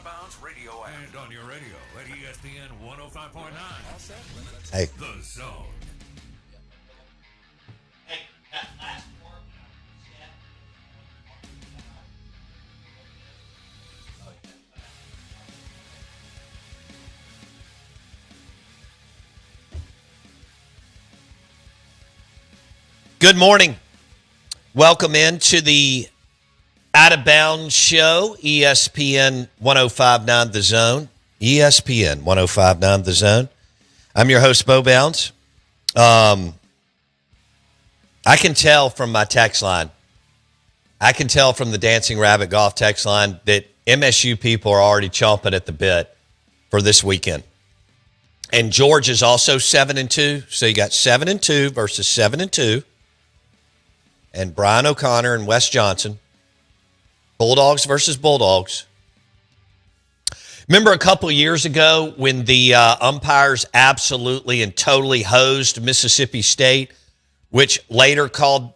of Bounds radio and on your radio at ESPN 105.9. Hey. The Zone. Hey, that last part, Good morning. Welcome into the Out of Bounds show, ESPN 105.9 The Zone. ESPN 105.9 The Zone. I'm your host, Bo Bounds. I can tell from my text line, I can tell from the Dancing Rabbit Golf text line that MSU people are already chomping at the bit for this weekend. And Georgia's also 7-2, so you got 7-2 versus 7-2. And Brian O'Connor and Wes Johnson. Bulldogs versus Bulldogs. Remember a couple years ago when the umpires absolutely and totally hosed Mississippi State, which later cost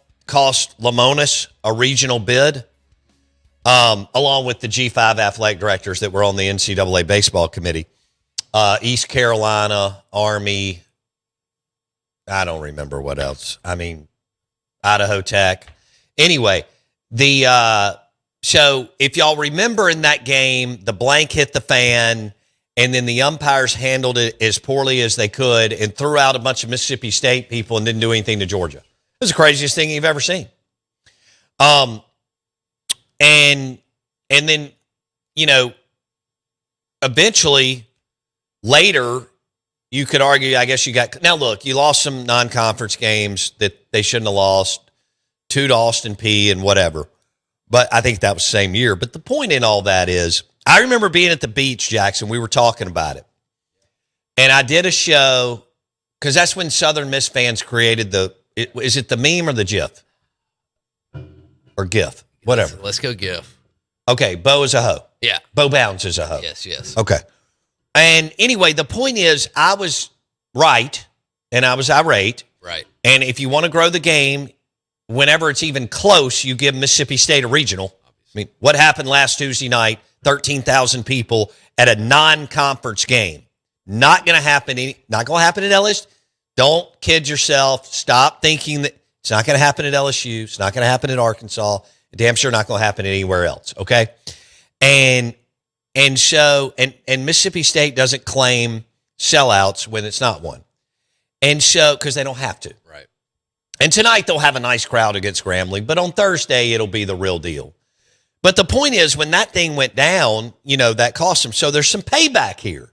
Lamonis a regional bid, along with the G5 athletic directors that were on the NCAA baseball committee. East Carolina, Army, I don't remember what else. I mean, Idaho Tech. Anyway, so if y'all remember in that game, the blank hit the fan, and then the umpires handled it as poorly as they could and threw out a bunch of Mississippi State people and didn't do anything to Georgia. It was the craziest thing you've ever seen. And then, you know, eventually later you could argue, I guess you got, now look, you lost some non-conference games that they shouldn't have lost, 2 to Austin P and whatever. But I think that was the same year. But the point in all that is, I remember being at the beach, Jackson, we were talking about it. And I did a show, because that's when Southern Miss fans created is it the meme or the GIF? Or GIF? Whatever. Let's go GIF. Okay, Bo is a hoe. Yeah. Bo Bounds is a hoe. Yes. Okay. And anyway, the point is, I was right, and I was irate. Right. And if you want to grow the game, whenever it's even close, you give Mississippi State a regional. I mean, what happened last Tuesday night? 13,000 people at a non-conference game. Not going to happen. Not going to happen at LSU. Don't kid yourself. Stop thinking that it's not going to happen at LSU. It's not going to happen at Arkansas. Damn sure not going to happen anywhere else. Okay. And so Mississippi State doesn't claim sellouts when it's not one. And so, because they don't have to. Right. And tonight they'll have a nice crowd against Grambling, but on Thursday it'll be the real deal. But the point is, when that thing went down, you know, that cost them. So there's some payback here.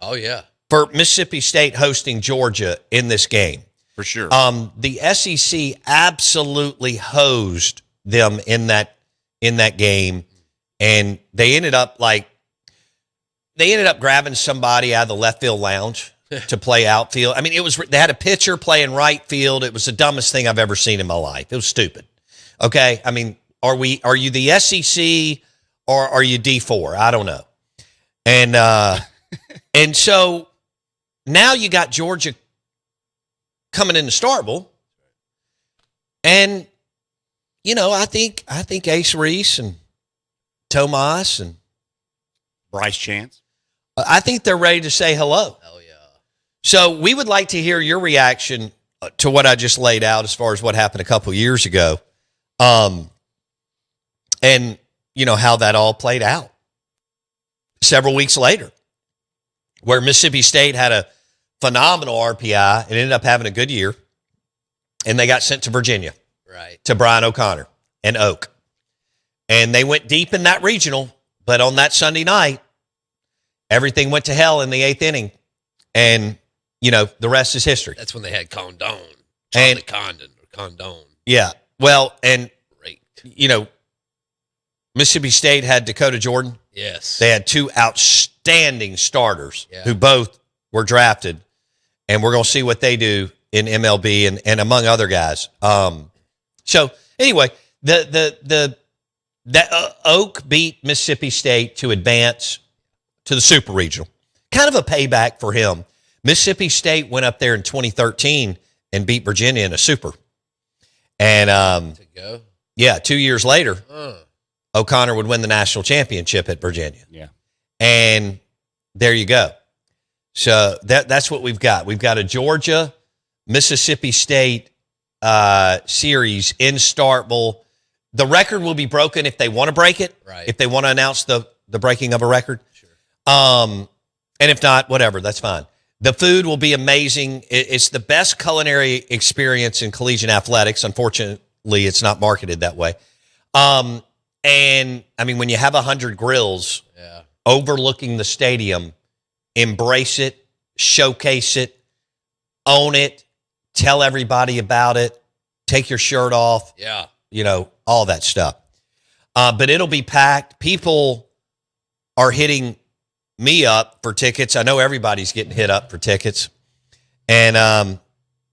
Oh, yeah. For Mississippi State hosting Georgia in this game. For sure. The SEC absolutely hosed them in that game. And they ended up grabbing somebody out of the left field lounge to play outfield. I mean, they had a pitcher playing right field. It was the dumbest thing I've ever seen in my life. It was stupid. Okay. I mean, are you the SEC or are you D4? I don't know. And, and so now you got Georgia coming into Starkville. And, you know, I think Ace Reese and Tomas and Bryce Chance. I think they're ready to say hello. Hell yeah. So we would like to hear your reaction to what I just laid out as far as what happened a couple years ago. And, you know, how that all played out several weeks later, where Mississippi State had a phenomenal RPI and ended up having a good year. And they got sent to Virginia. Right. To Brian O'Connor and Oak. And they went deep in that regional, but on that Sunday night, everything went to hell in the 8th inning. And, you know, the rest is history. That's when they had Condon. And Condon. Yeah. Well, and, Great. you know, Mississippi State had Dakota Jordan. Yes. They had 2 outstanding starters who both were drafted. And we're going to see what they do in MLB and among other guys. So anyway, Oak beat Mississippi State to advance to the Super Regional. Kind of a payback for him. Mississippi State went up there in 2013 and beat Virginia in a Super. And To go. yeah, 2 years later, O'Connor would win the national championship at Virginia. Yeah. And there you go. So that's what we've got. We've got a Georgia, Mississippi State series in Starkville. The record will be broken if they want to break it, Right. if they want to announce the breaking of a record. Sure. And if not, whatever, that's fine. The food will be amazing. It's the best culinary experience in collegiate athletics. Unfortunately, it's not marketed that way. And, I mean, when you have 100 grills overlooking the stadium, embrace it, showcase it, own it, tell everybody about it, take your shirt off. Yeah. You know, all that stuff. But it'll be packed. People are hitting me up for tickets. I know everybody's getting hit up for tickets. And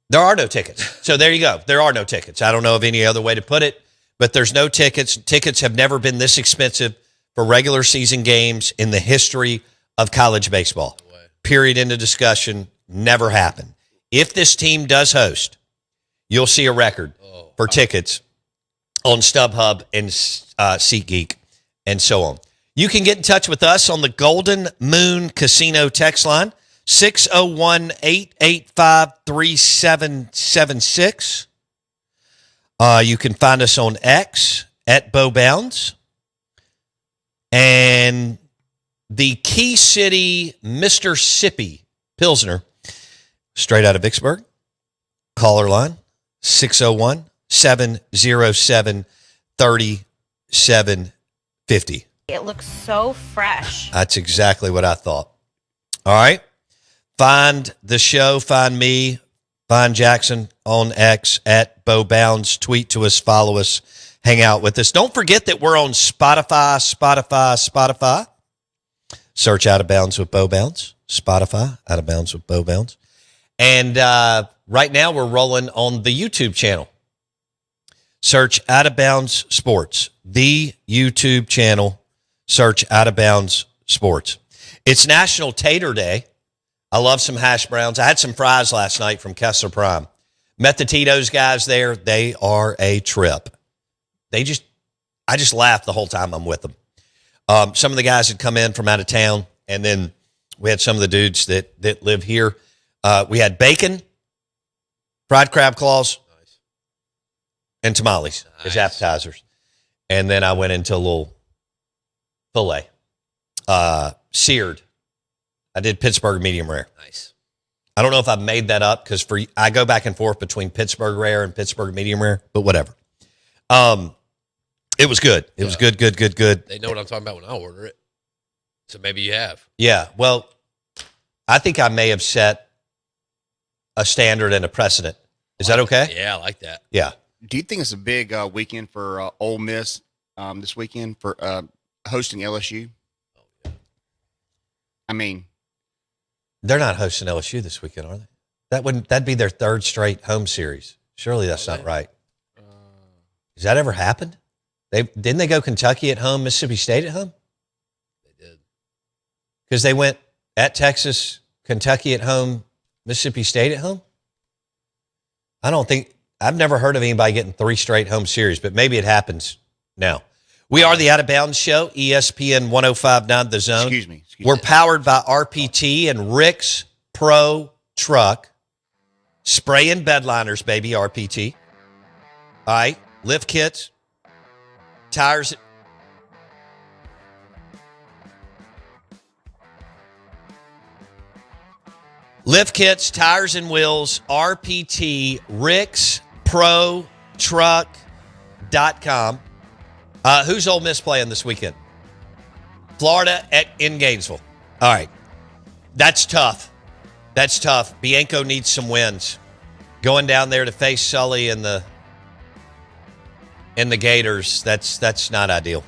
there are no tickets. So there you go. There are no tickets. I don't know of any other way to put it, but there's no tickets. Tickets have never been this expensive for regular season games in the history of college baseball. No way. Period. End of discussion. Never happened. If this team does host, you'll see a record for tickets on StubHub and SeatGeek and so on. You can get in touch with us on the Golden Moon Casino text line, 601-885-3776. You can find us on X at Bo Bounds. And the Key City Mr. Sippy Pilsner, straight out of Vicksburg. Caller line, 601-707-3750. It looks so fresh. That's exactly what I thought. All right. Find the show, find me, find Jackson on X at Bo Bounds. Tweet to us, follow us, hang out with us. Don't forget that we're on Spotify. Search Out of Bounds with Bo Bounds. Spotify, Out of Bounds with Bo Bounds. And right now we're rolling on the YouTube channel. Search Out of Bounds Sports. The YouTube channel. Search Out of Bounds Sports. It's National Tater Day. I love some hash browns. I had some fries last night from Kessler Prime. Met the Tito's guys there. They are a trip. I just laugh the whole time I'm with them. Some of the guys had come in from out of town, and then we had some of the dudes that live here. We had bacon, fried crab claws, and tamales as appetizers. And then I went into a little filet, seared. I did Pittsburgh medium rare. Nice. I don't know if I've made that up because I go back and forth between Pittsburgh rare and Pittsburgh medium rare, but whatever. It was good. It was good. They know what I'm talking about when I order it. So maybe you have. Yeah. Well, I think I may have set a standard and a precedent. Is that okay? Yeah, I like that. Yeah. Do you think it's a big weekend for Ole Miss this weekend for hosting LSU? I mean, They're not hosting LSU this weekend, are they? That'd be their third straight home series. Surely that's not right. Has that ever happened? Didn't they go Kentucky at home, Mississippi State at home? They did. Because they went at Texas, Kentucky at home, Mississippi State at home? I've never heard of anybody getting three straight home series, but maybe it happens now. We are the Out of Bounds Show, ESPN 105.9 The Zone. excuse me. We're powered by RPT and Rick's Pro Truck. Spraying bedliners, baby, RPT. All right, lift kits, tires. Lift kits, tires and wheels, RPT, Rick's Pro Truck.com. Who's Ole Miss playing this weekend? Florida in Gainesville. All right. That's tough. Bianco needs some wins. Going down there to face Sully and the Gators, that's not ideal.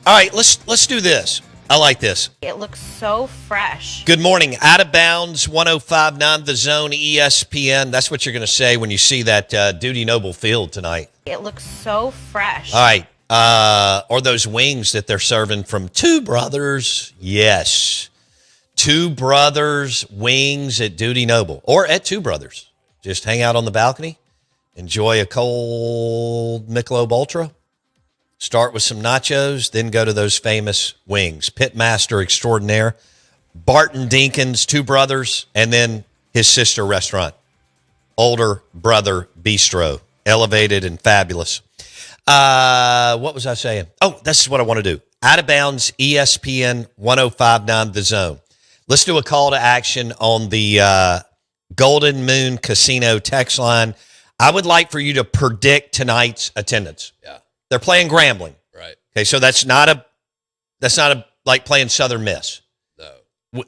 All right, let's do this. I like this. It looks so fresh. Good morning. Out of bounds, 105.9 The Zone, ESPN. That's what you're going to say when you see that Duty Noble field tonight. It looks so fresh. All right. Or those wings that they're serving from Two Brothers. Yes. Two Brothers wings at Duty Noble or at Two Brothers. Just hang out on the balcony. Enjoy a cold Michelob Ultra. Start with some nachos, then go to those famous wings. Pitmaster extraordinaire, Barton Dinkins, Two Brothers, and then his sister restaurant, Older Brother Bistro. Elevated and fabulous. What was I saying? Oh, this is what I want to do. Out of bounds, ESPN 105.9 The Zone. Let's do a call to action on the Golden Moon Casino text line. I would like for you to predict tonight's attendance. Yeah. They're playing Grambling. Right. Okay, so that's not a like playing Southern Miss. No.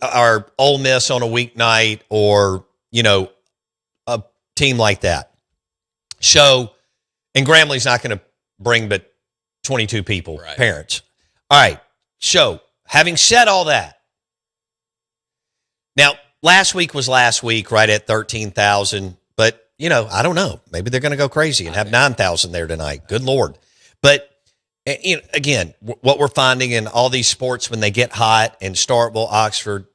Or Ole Miss on a weeknight or, a team like that. So, and Grambling's not going to bring but 22 people, right. Parents. All right. So, having said all that, now, last week was last week, right at 13,000. But, I don't know. Maybe they're going to go crazy and have 9,000 there tonight. Good Lord. But, again, what we're finding in all these sports when they get hot in Starkville, Oxford,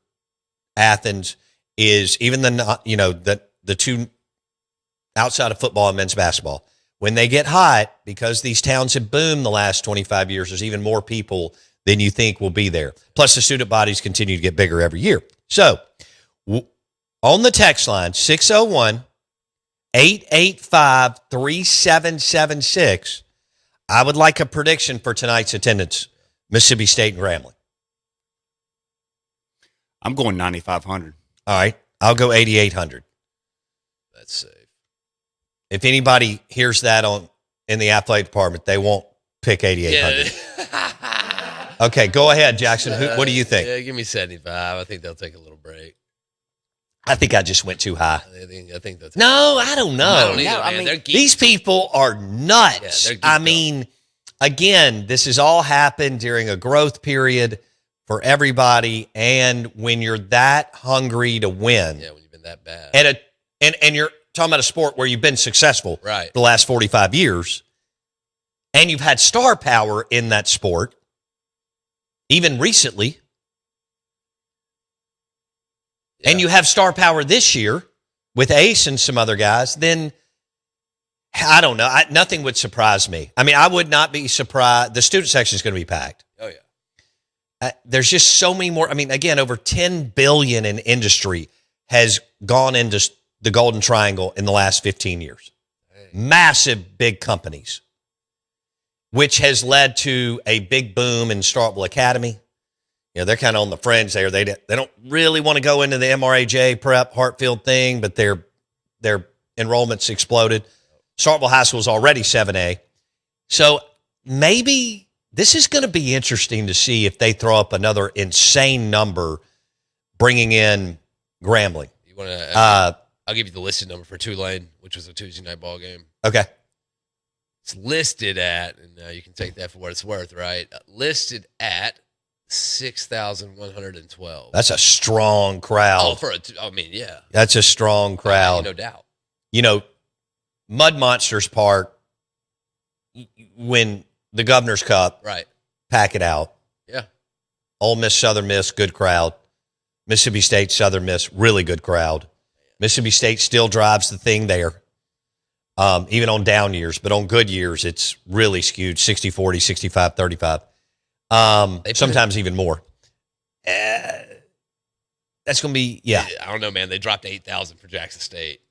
Athens, is even the two outside of football and men's basketball, when they get hot, because these towns have boomed the last 25 years, there's even more people than you think will be there. Plus, the student bodies continue to get bigger every year. So, on the text line, 601-885-3776, I would like a prediction for tonight's attendance, Mississippi State and Grambling. I'm going 9,500. All right, I'll go 8,800. That's safe. If anybody hears that in the athletic department, they won't pick 8,800. Yeah. Okay, go ahead, Jackson. What do you think? Yeah, give me 75. I think they'll take a little break. I think I just went too high. I think that's No, I don't know. I don't either, No, man. I mean, They're geeks. these people are nuts. Yeah, they're geeked I up. mean, again, this has all happened during a growth period for everybody, and when you're that hungry to win, Yeah, when you've been that bad. and you're talking about a sport where you've been successful Right. the last 45 years, and you've had star power in that sport, even recently, and you have star power this year with Ace and some other guys, then I don't know. Nothing would surprise me. I mean, I would not be surprised. The student section is going to be packed. Oh, yeah. There's just so many more. I mean, again, over $10 billion in industry has gone into the Golden Triangle in the last 15 years. Massive, big companies, which has led to a big boom in Starkville Academy. They're kind of on the fringe there. They don't really want to go into the MRAJ prep Hartfield thing, but their enrollments exploded. Starkville High School is already 7A. So maybe this is going to be interesting to see if they throw up another insane number bringing in Grambling. You want to? I'll give you the listed number for Tulane, which was a Tuesday night ball game. Okay. It's listed at, and you can take that for what it's worth, right? Listed at 6,112. That's a strong crowd. Yeah. That's a strong crowd. No doubt. Mud Monsters Park, when the Governor's Cup, Right. pack it out. Yeah. Ole Miss, Southern Miss, good crowd. Mississippi State, Southern Miss, really good crowd. Mississippi State still drives the thing there, even on down years. But on good years, it's really skewed 60-40, 65-35. Sometimes even more. That's going to be, yeah. I don't know, man. They dropped 8,000 for Jackson State.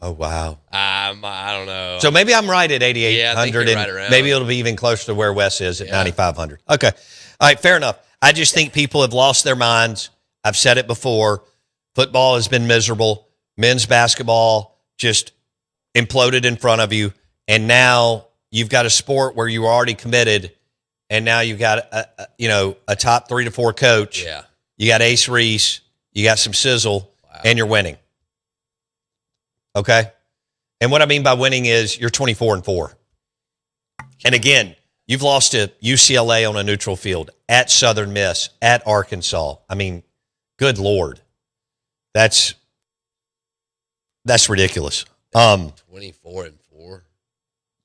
Oh, wow. I don't know. So maybe I'm right at 8,800. Yeah, I think you're right around. Maybe it'll be even closer to where Wes is at 9,500. Okay. All right, fair enough. I just think people have lost their minds. I've said it before. Football has been miserable. Men's basketball just imploded in front of you. And now you've got a sport where you were already committed, and now you've got a top 3 to 4 coach. Yeah. You got Ace Reese. You got some sizzle, and you're winning. Okay? And what I mean by winning is you're 24-4. And again, You've lost to UCLA on a neutral field, at Southern Miss, at Arkansas. I mean, good Lord. That's ridiculous. 24-4.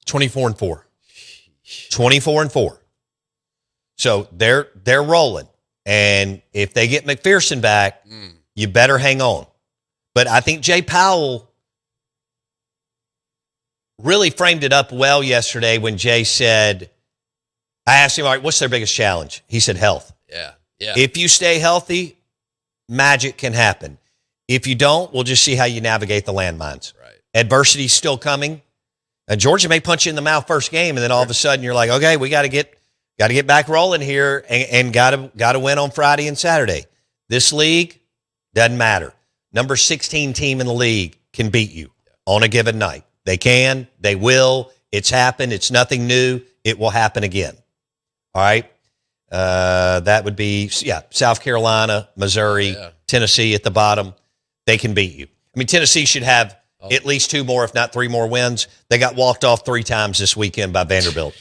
24-4. 24-4. So they're rolling. And if they get McPherson back, you better hang on. But I think Jay Powell really framed it up well yesterday when Jay said, I asked him, all right, what's their biggest challenge? He said health. Yeah. If you stay healthy, magic can happen. If you don't, we'll just see how you navigate the landmines. Right. Adversity's still coming. Georgia may punch you in the mouth first game, and then all of a sudden you're like, okay, we got to get back rolling here, and got to win on Friday and Saturday. This league doesn't matter. Number 16 team in the league can beat you on a given night. They can. They will. It's happened. It's nothing new. It will happen again. All right. That would be South Carolina, Missouri, Tennessee at the bottom. They can beat you. I mean, Tennessee should have at least 2 more, if not 3 more wins. They got walked off 3 times this weekend by Vanderbilt.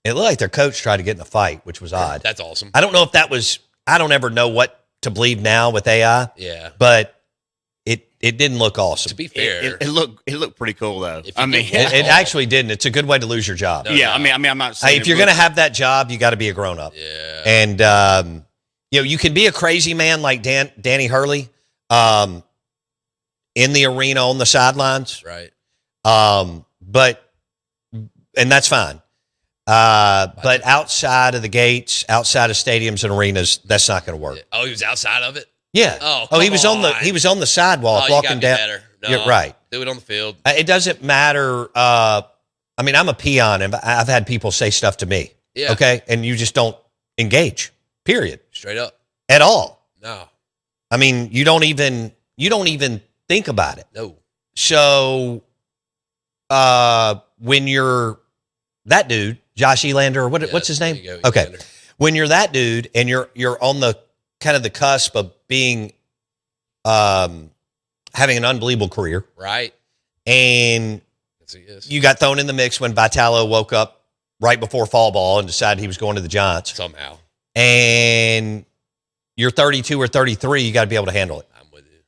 It looked like their coach tried to get in a fight, which was odd. That's awesome. I don't know if that was – I don't ever know what to believe now with AI. Yeah. But it didn't look awesome. To be fair. It looked pretty cool, though. If I you mean, get It actually didn't. It's a good way to lose your job. No, yeah, I mean, I'm not saying Hey, if you're going to have that job, you got to be a grown-up. Yeah. And, you can be a crazy man like Danny Hurley in the arena on the sidelines. Right. And that's fine. But outside of the gates, outside of stadiums and arenas, that's not going to work. Oh, he was outside of it? Yeah. Oh, he was on the sidewalk you walking gotta be down. better. No, You're right. Do it on the field. It doesn't matter. I mean, I'm a peon, and I've had people say stuff to me. Yeah. Okay, and you just don't engage. Period. Straight up. At all. No. I mean, you don't even think about it. No. So, when you're that dude, Josh Elander, or what's his name? There you go, Okay, Elander. when you're that dude, and you're on the kind of the cusp of being, having an unbelievable career, Right. and Yes. you got thrown in the mix when Vitello woke up right before fall ball and decided he was going to the Giants, Somehow. and you're 32 or 33, you got to be able to handle it. I'm with you.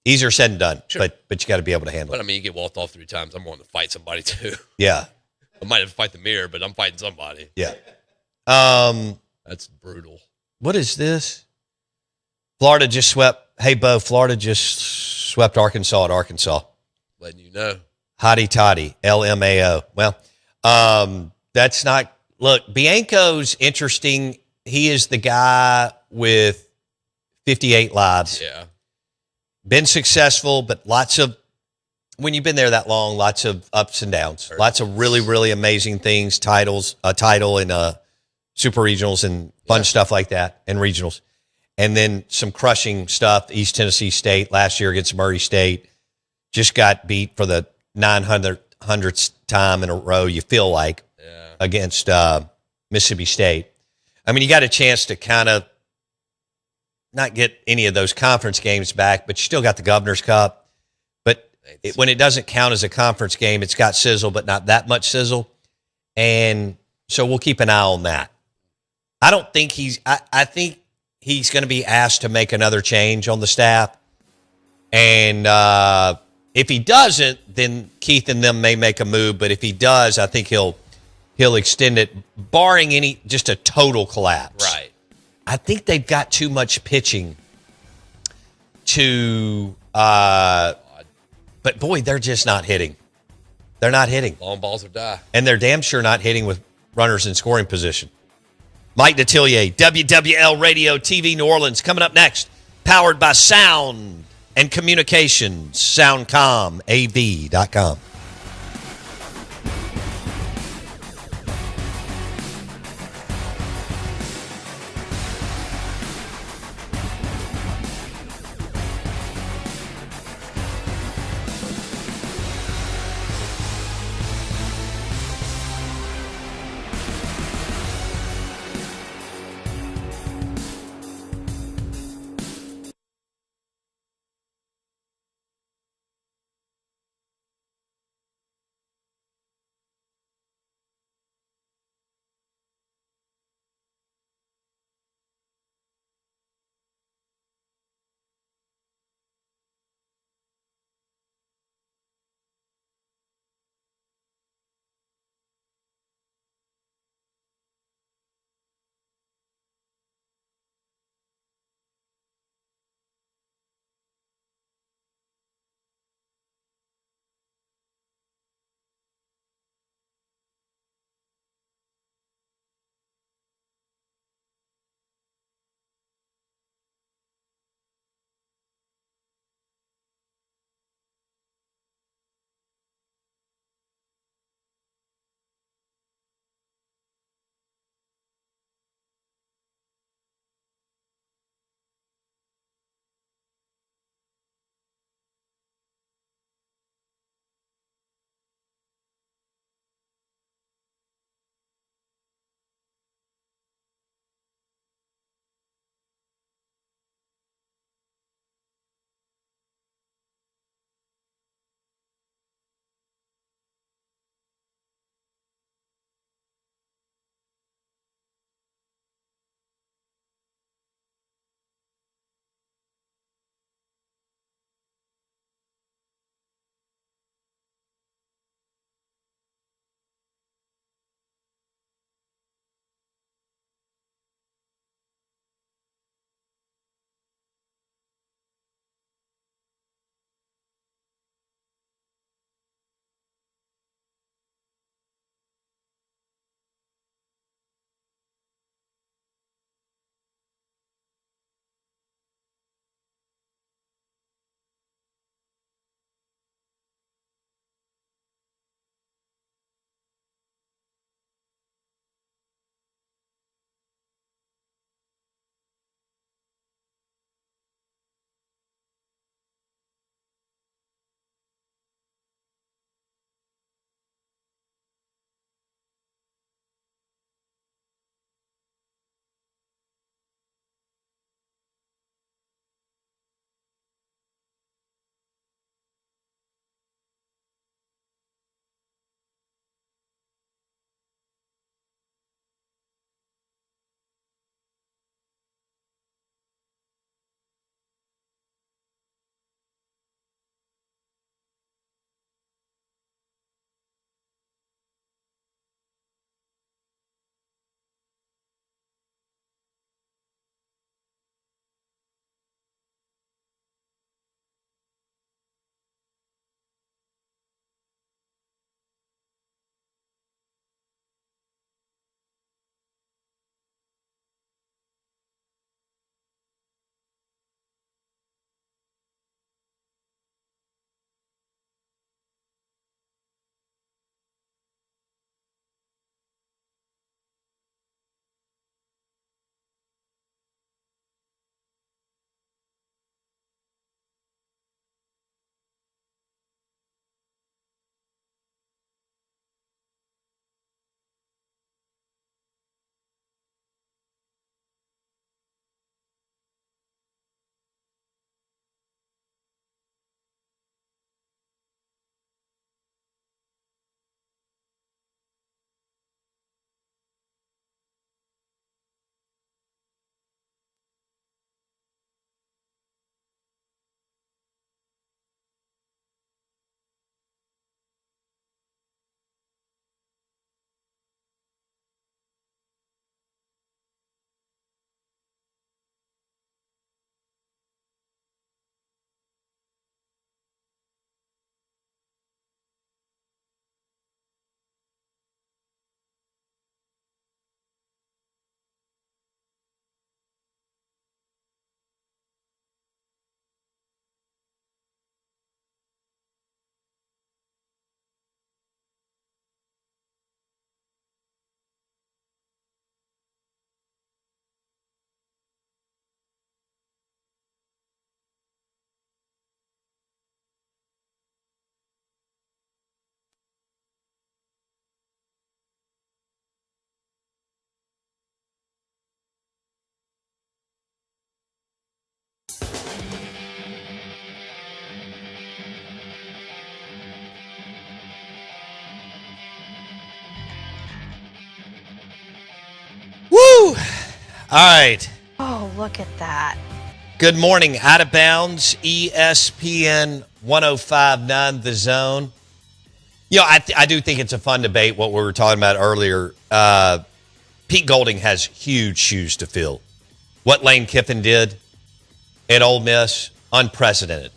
Easier said than done, Sure. but you got to be able to handle But it. I mean, you get walked off 3 times. I'm going to fight somebody too. Yeah, I might have to fight the mirror, but I'm fighting somebody. yeah. That's brutal. What is this? Florida just swept. Hey, Bo, Florida just swept Arkansas at Arkansas. Letting you know. Hotty toddy, LMAO. Well, that's not. Look, Bianco's interesting. He is the guy with 58 lives. Yeah. Been successful, but lots of, when you've been there that long, lots of ups and downs. Lots of really, really amazing things, a title in super regionals and fun stuff like that, and regionals. And then some crushing stuff, East Tennessee State last year against Murray State. Just got beat for the 900th time in a row, you feel like, against Mississippi State. I mean, you got a chance to kind of not get any of those conference games back, but you still got the Governor's Cup. But when it doesn't count as a conference game, it's got sizzle, but not that much sizzle. And so we'll keep an eye on that. I don't think I think he's going to be asked to make another change on the staff. And if he doesn't, then Keith and them may make a move. But if he does, I think he'll extend it, barring just a total collapse. Right. I think they've got too much pitching to but boy, they're just not hitting. They're not hitting. Long balls or die. And they're damn sure not hitting with runners in scoring position. Mike Detillier, WWL Radio TV New Orleans, coming up next. Powered by Sound and Communications, soundcomav.com. right. Oh, look at that. Good morning. Out of bounds, ESPN 1059 The Zone. You know, I do think it's a fun debate, what we were talking about earlier. Pete Golding has huge shoes to fill. What Lane Kiffin did at Ole Miss, unprecedented.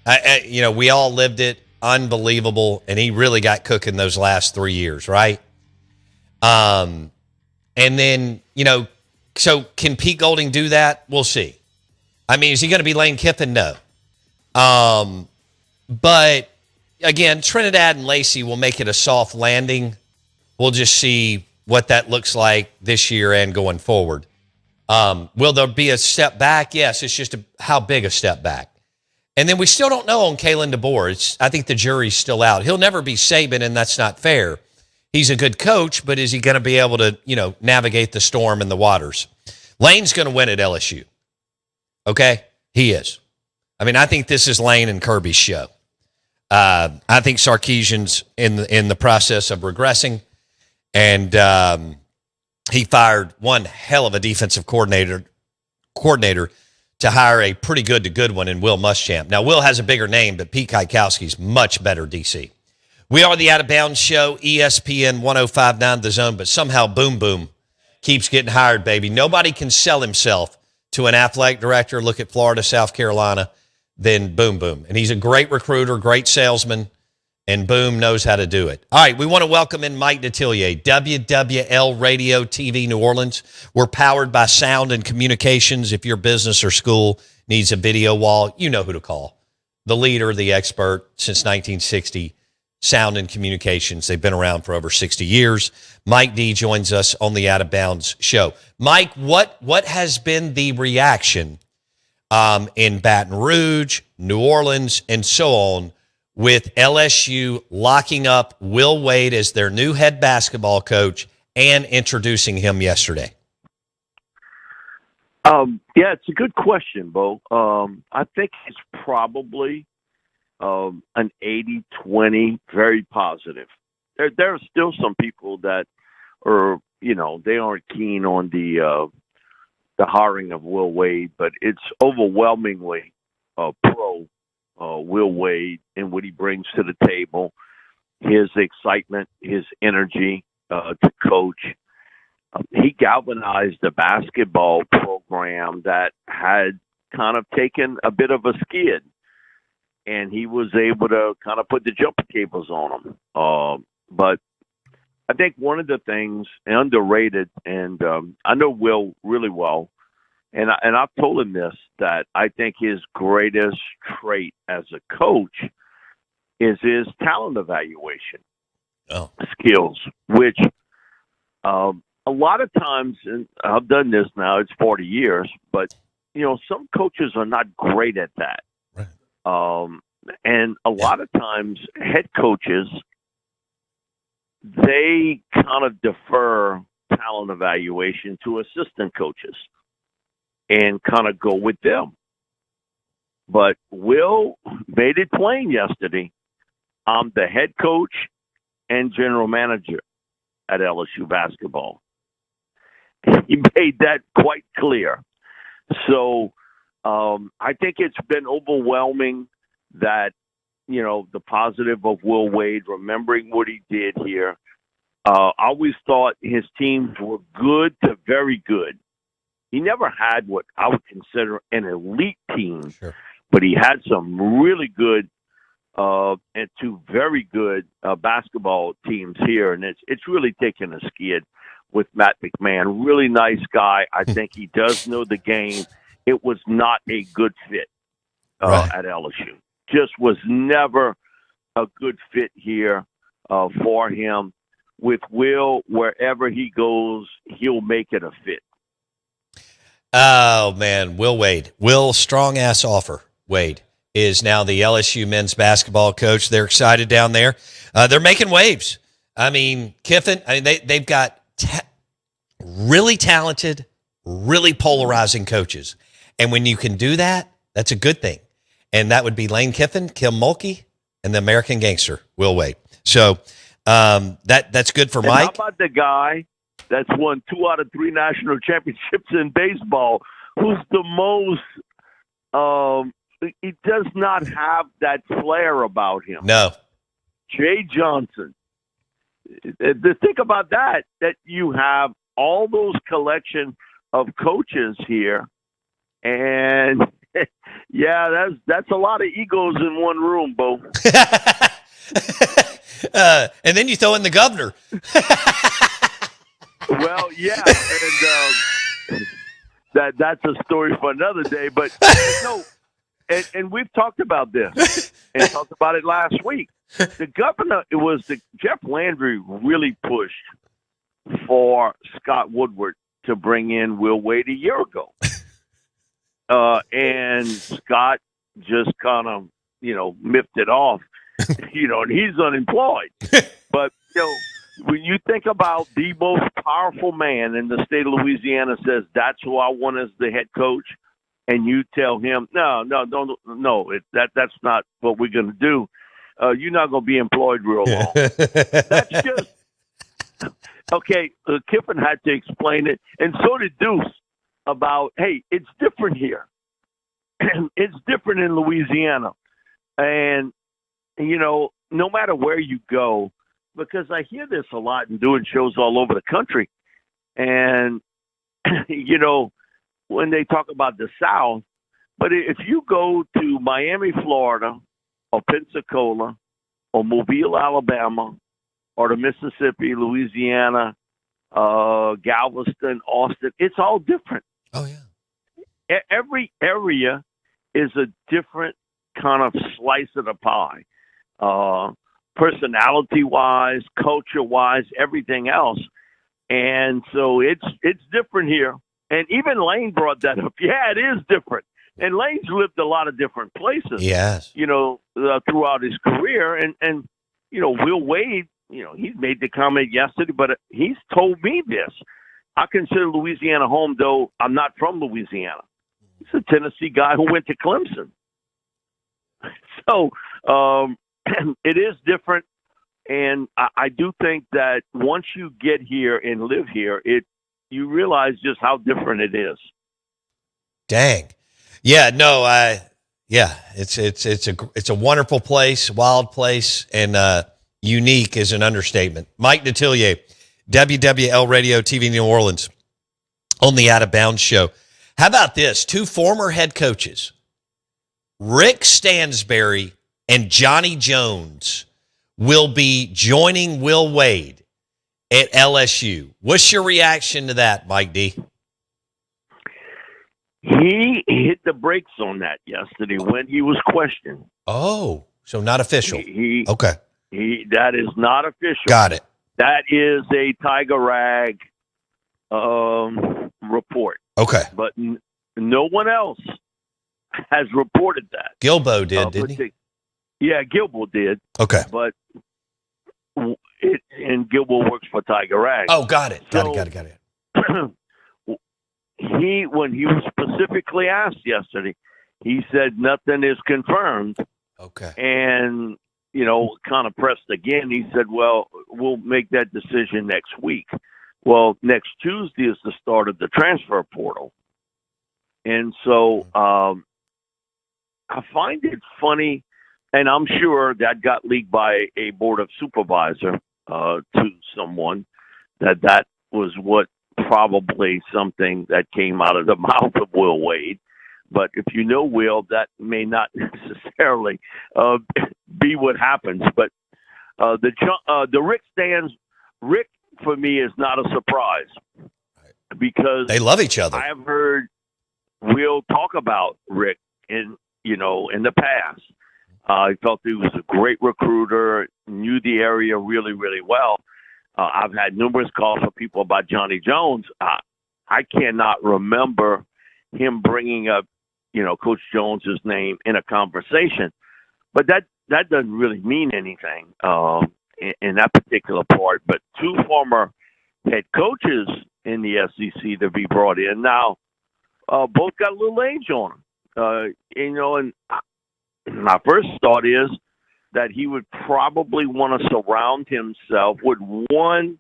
We all lived it, unbelievable, and he really got cooking those last 3 years, right? And then, so can Pete Golding do that? We'll see. I mean, is he going to be Lane Kiffin? No. But, again, Trinidad and Lacey will make it a soft landing. We'll just see what that looks like this year and going forward. Will there be a step back? Yes, it's just how big a step back. And then we still don't know on Kalen DeBoer. I think the jury's still out. He'll never be Saban, and that's not fair. He's a good coach, but is he going to be able to, navigate the storm and the waters? Lane's going to win at LSU. Okay? He is. I mean, I think this is Lane and Kirby's show. I think Sarkisian's in the process of regressing, and he fired one hell of a defensive coordinator to hire a pretty good to good one in Will Muschamp. Now, Will has a bigger name, but Pete Kwiatkowski's much better DC. We are the Out of Bounds Show, ESPN 1059 The Zone, but somehow Boom Boom keeps getting hired, baby. Nobody can sell himself to an athletic director. Look at Florida, South Carolina, then Boom Boom. And he's a great recruiter, great salesman, and Boom knows how to do it. All right, we want to welcome in Mike Detillier, WWL Radio TV New Orleans. We're powered by Sound and Communications. If your business or school needs a video wall, you know who to call. The leader, the expert since 1960, Sound and Communications. They've been around for over 60 years. Mike D joins us on the Out of Bounds Show. Mike, what has been the reaction in Baton Rouge, New Orleans, and so on with LSU locking up Will Wade as their new head basketball coach and introducing him yesterday? Yeah, it's a good question, Bo. I think it's probably an 80-20, very positive. There are still some people that are, they aren't keen on the hiring of Will Wade, but it's overwhelmingly pro Will Wade and what he brings to the table, his excitement, his energy to coach. He galvanized the basketball program that had kind of taken a bit of a skid, and he was able to kind of put the jumper cables on them. But I think one of the things underrated, and I know Will really well, and I've told him this, that I think his greatest trait as a coach is his talent evaluation skills, which a lot of times, and I've done this now, it's 40 years, but, some coaches are not great at that. Right. And a lot of times head coaches, they kind of defer talent evaluation to assistant coaches and kind of go with them. But Will made it plain yesterday. I'm the head coach and general manager at LSU basketball. He made that quite clear. So I think it's been overwhelming that, the positive of Will Wade, remembering what he did here. I always thought his teams were good to very good. He never had what I would consider an elite team, sure, but he had some really good and two very good basketball teams here, and it's really taken a skid with Matt McMahon. Really nice guy. I think he does know the game. It was not a good fit at LSU. Just was never a good fit here for him. With Will, wherever he goes, he'll make it a fit. Oh, man, Will Wade. Will, strong-ass offer. Wade is now the LSU men's basketball coach. They're excited down there. They're making waves. I mean, Kiffin, they've got really talented, really polarizing coaches. And when you can do that, that's a good thing. And that would be Lane Kiffin, Kim Mulkey, and the American gangster, Will Wade. So that's good for Mike. How about the guy that's won 2 out of 3 national championships in baseball, who's the most he does not have that flair about him. No. Jay Johnson. The think about that you have all those collection of coaches here, and yeah, that's a lot of egos in one room, Bo. And then you throw in the governor. Well, yeah, and that's a story for another day. But no, and we've talked about this and talked about it last week. The governor, Jeff Landry really pushed for Scott Woodward to bring in Will Wade a year ago, and Scott just kind of miffed it off, and he's unemployed. But when you think about the most powerful man in the state of Louisiana says that's who I want as the head coach, and you tell him, no, that's not what we're going to do. You're not going to be employed real long. That's just okay. Kiffin had to explain it, and so did Deuce about, hey, it's different here. It's different in Louisiana, and no matter where you go. Because I hear this a lot in doing shows all over the country. And, when they talk about the South, but if you go to Miami, Florida, or Pensacola, or Mobile, Alabama, or the Mississippi, Louisiana, Galveston, Austin, it's all different. Oh, yeah. Every area is a different kind of slice of the pie. Personality-wise, culture-wise, everything else. And so it's different here. And even Lane brought that up. Yeah, it is different. And Lane's lived a lot of different places. Yes. Throughout his career. And Will Wade, he made the comment yesterday, but he's told me this. I consider Louisiana home, though I'm not from Louisiana. He's a Tennessee guy who went to Clemson. So, it is different, and I do think that once you get here and live here, you realize just how different it is. Dang, yeah, no, it's a wonderful place, wild place, and unique is an understatement. Mike Detillier, WWL Radio TV New Orleans, on the Out of Bounds show. How about this? 2 former head coaches, Rick Stansberry and Johnny Jones, will be joining Will Wade at LSU. What's your reaction to that, Mike D? He hit the brakes on that yesterday when he was questioned. Oh, so not official. Okay. That is not official. Got it. That is a Tiger Rag report. Okay. But no one else has reported that. Gilbo did, didn't he? Yeah, Gilbo did. Okay. But and Gilbo works for Tiger Rag. Oh, got it. So, Got it. When he was specifically asked yesterday, he said nothing is confirmed. Okay. And, kind of pressed again. He said, well, we'll make that decision next week. Well, next Tuesday is the start of the transfer portal. And so I find it funny. And I'm sure that got leaked by a board of supervisor to someone that was what probably something that came out of the mouth of Will Wade. But if you know Will, that may not necessarily be what happens. But the Rick for me is not a surprise because they love each other. I have heard Will talk about Rick in the past. He felt he was a great recruiter, knew the area really, really well. I've had numerous calls from people about Johnny Jones. I cannot remember him bringing up, Coach Jones's name in a conversation. But that doesn't really mean anything in that particular part. But 2 former head coaches in the SEC to be brought in now, both got a little age on them. And my first thought is that he would probably want to surround himself with one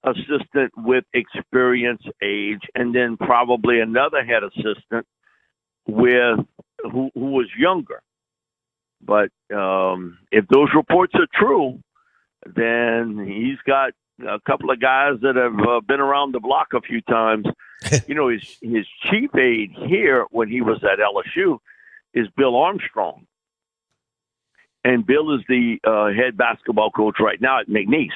assistant with experience, age, and then probably another head assistant with who was younger. But if those reports are true, then he's got a couple of guys that have been around the block a few times. You know, his chief aide here when he was at LSU is Bill Armstrong. And Bill is the head basketball coach right now at McNeese.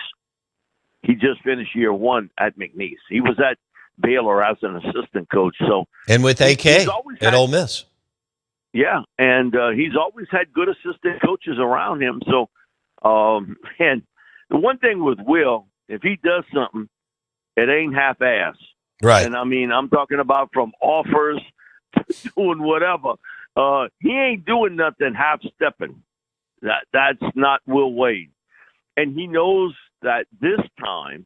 He just finished year one at McNeese. He was at Baylor as an assistant coach. So And with AK at Ole Miss. Yeah, and he's always had good assistant coaches around him. So, and the one thing with Will, if he does something, it ain't half-ass. Right. And, I mean, I'm talking about from offers to doing whatever. He ain't doing nothing half-stepping. That's not Will Wade. And he knows that this time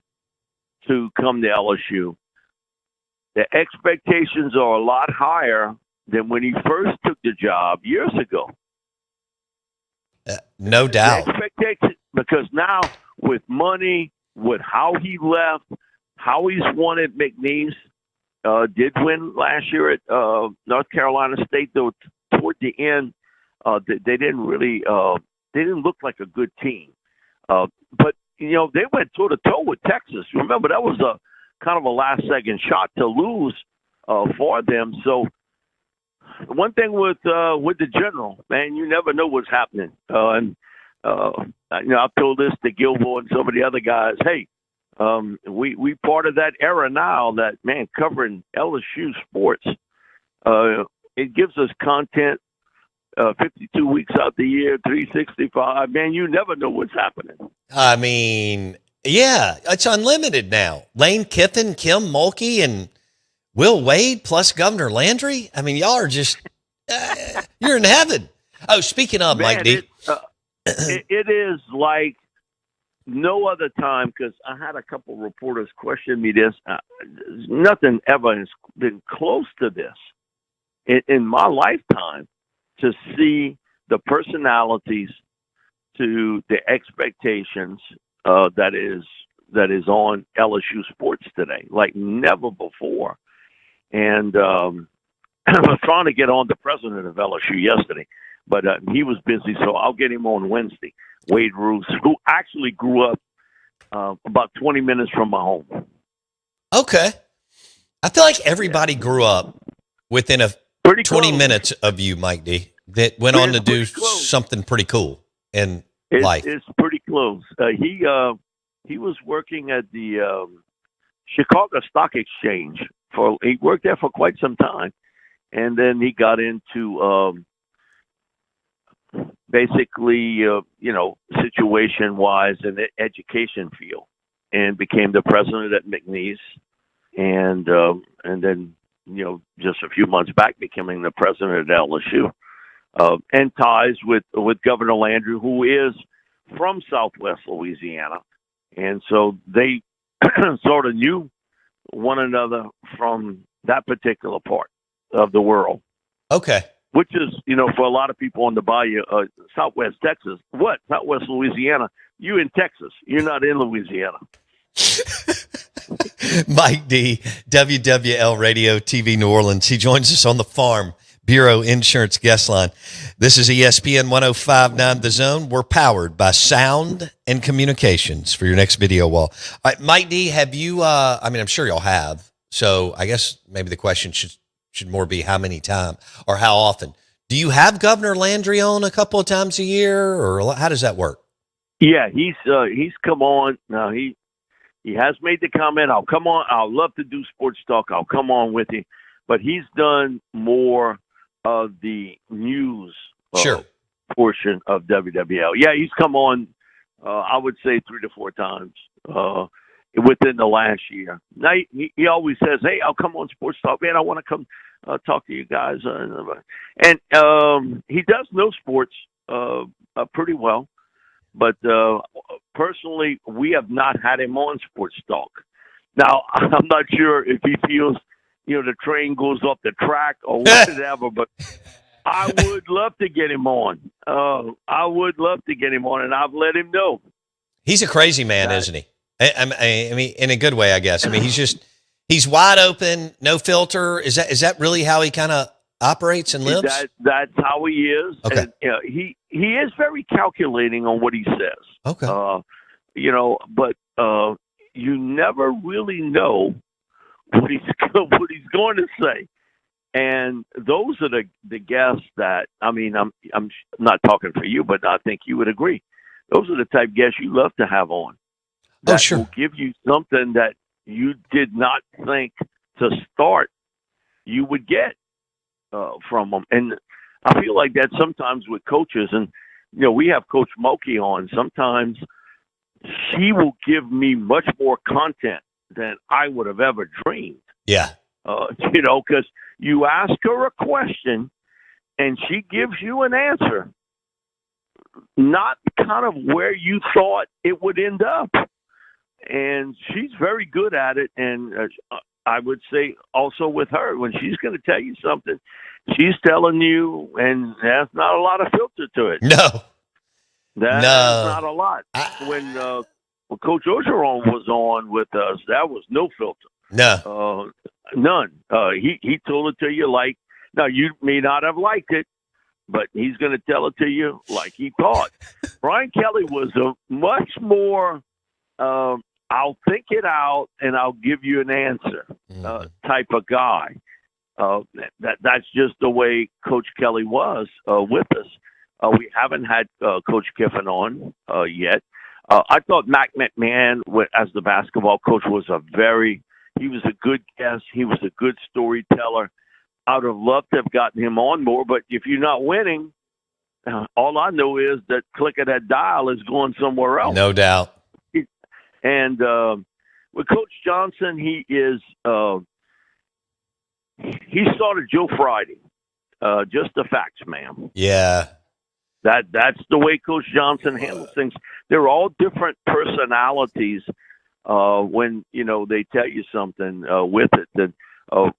to come to LSU, the expectations are a lot higher than when he first took the job years ago. No doubt. The expectation, because now with money, with how he left, how he's won at McNeese, did win last year at North Carolina State, though toward the end, they didn't really they didn't look like a good team. But, you know, they went toe-to-toe with Texas. Remember, that was a kind of a last-second shot to lose for them. So one thing with the general, man, you never know what's happening. And you know, I've told this to Gilmore and some of the other guys. Hey, we part of that era now. That, man, covering LSU sports, it gives us content. 52 weeks out the year, 365. Man, you never know what's happening. I mean, yeah, it's unlimited now. Lane Kiffin, Kim Mulkey, and Will Wade plus Governor Landry. I mean, y'all are just you're in heaven. Oh, speaking of, Man, Mike D. It is like no other time, because I had a couple reporters question me this. Nothing ever has been close to this in my lifetime, to see the personalities, to the expectations that is on LSU sports today, like never before. And I was trying to get on the president of LSU yesterday, but he was busy, so I'll get him on Wednesday. Wade Roos, who actually grew up about 20 minutes from my home. Okay. I feel like everybody grew up within a 20 minutes of you, Mike D, that went on to do something pretty cool in life. It's pretty close. He was working at the Chicago Stock Exchange. He worked there for quite some time, and then he got into basically, situation-wise in the education field, and became the president at McNeese, and then, just a few months back, becoming the president at LSU, and ties with Governor Landry, who is from Southwest Louisiana, and so they sort of knew one another from that particular part of the world. Okay. Which is, for a lot of people on the bayou, Southwest Texas. What? Southwest Louisiana? You in Texas. You're not in Louisiana. Mike D, WWL Radio TV New Orleans. He joins us on the Farm Bureau Insurance Guest Line. This is ESPN 105.9 The Zone. We're powered by Sound and Communications for your next video wall. All right, Mike D, have you, I'm sure y'all have. So I guess maybe the question should more be how many times or how often. Do you have Governor Landry on a couple of times a year, or how does that work? Yeah, he's come on. Now he has made the comment, I'll come on. I'll love to do sports talk. I'll come on with you. But he's done more of the news portion of WWL. Yeah, he's come on, I would say 3 to 4 times within the last year. Now, he always says, hey, I'll come on Sports Talk. Man, I want to come talk to you guys. And he does know sports pretty well. But personally, we have not had him on Sports Talk. Now, I'm not sure if he feels, the train goes off the track or whatever, but I would love to get him on. I would love to get him on, and I've let him know. He's a crazy man, isn't he? I mean, in a good way, I guess. I mean, he's wide open, no filter. Is that really how he kind of operates and lives? That's how he is. Okay. And, he is very calculating on what he says. Okay. But you never really know what he's going to say. And those are the guests that, I mean, I'm not talking for you, but I think you would agree. Those are the type of guests you love to have on. That sure. will give you something that you did not think to start you would get from them. And I feel like that sometimes with coaches, and, we have Coach Moki on. Sometimes she will give me much more content than I would have ever dreamed. Yeah. Because you ask her a question and she gives you an answer, not kind of where you thought it would end up. And she's very good at it. And I would say also with her, when she's going to tell you something, she's telling you, and there's not a lot of filter to it. No. That's not a lot. When Coach Ogeron was on with us, that was no filter. No. None. He told it to you like, now you may not have liked it, but he's going to tell it to you like he thought. Brian Kelly was a much more, I'll think it out and I'll give you an answer type of guy. That's just the way Coach Kelly was with us. We haven't had Coach Kiffin on yet. I thought Mac McMahon, as the basketball coach, he was a good guest. He was a good storyteller. I would have loved to have gotten him on more, but if you're not winning, all I know is that click of that dial is going somewhere else. No doubt. And with Coach Johnson, he started Joe Friday, just the facts, ma'am. Yeah. That's the way Coach Johnson handles things. They're all different personalities when they tell you something with it. And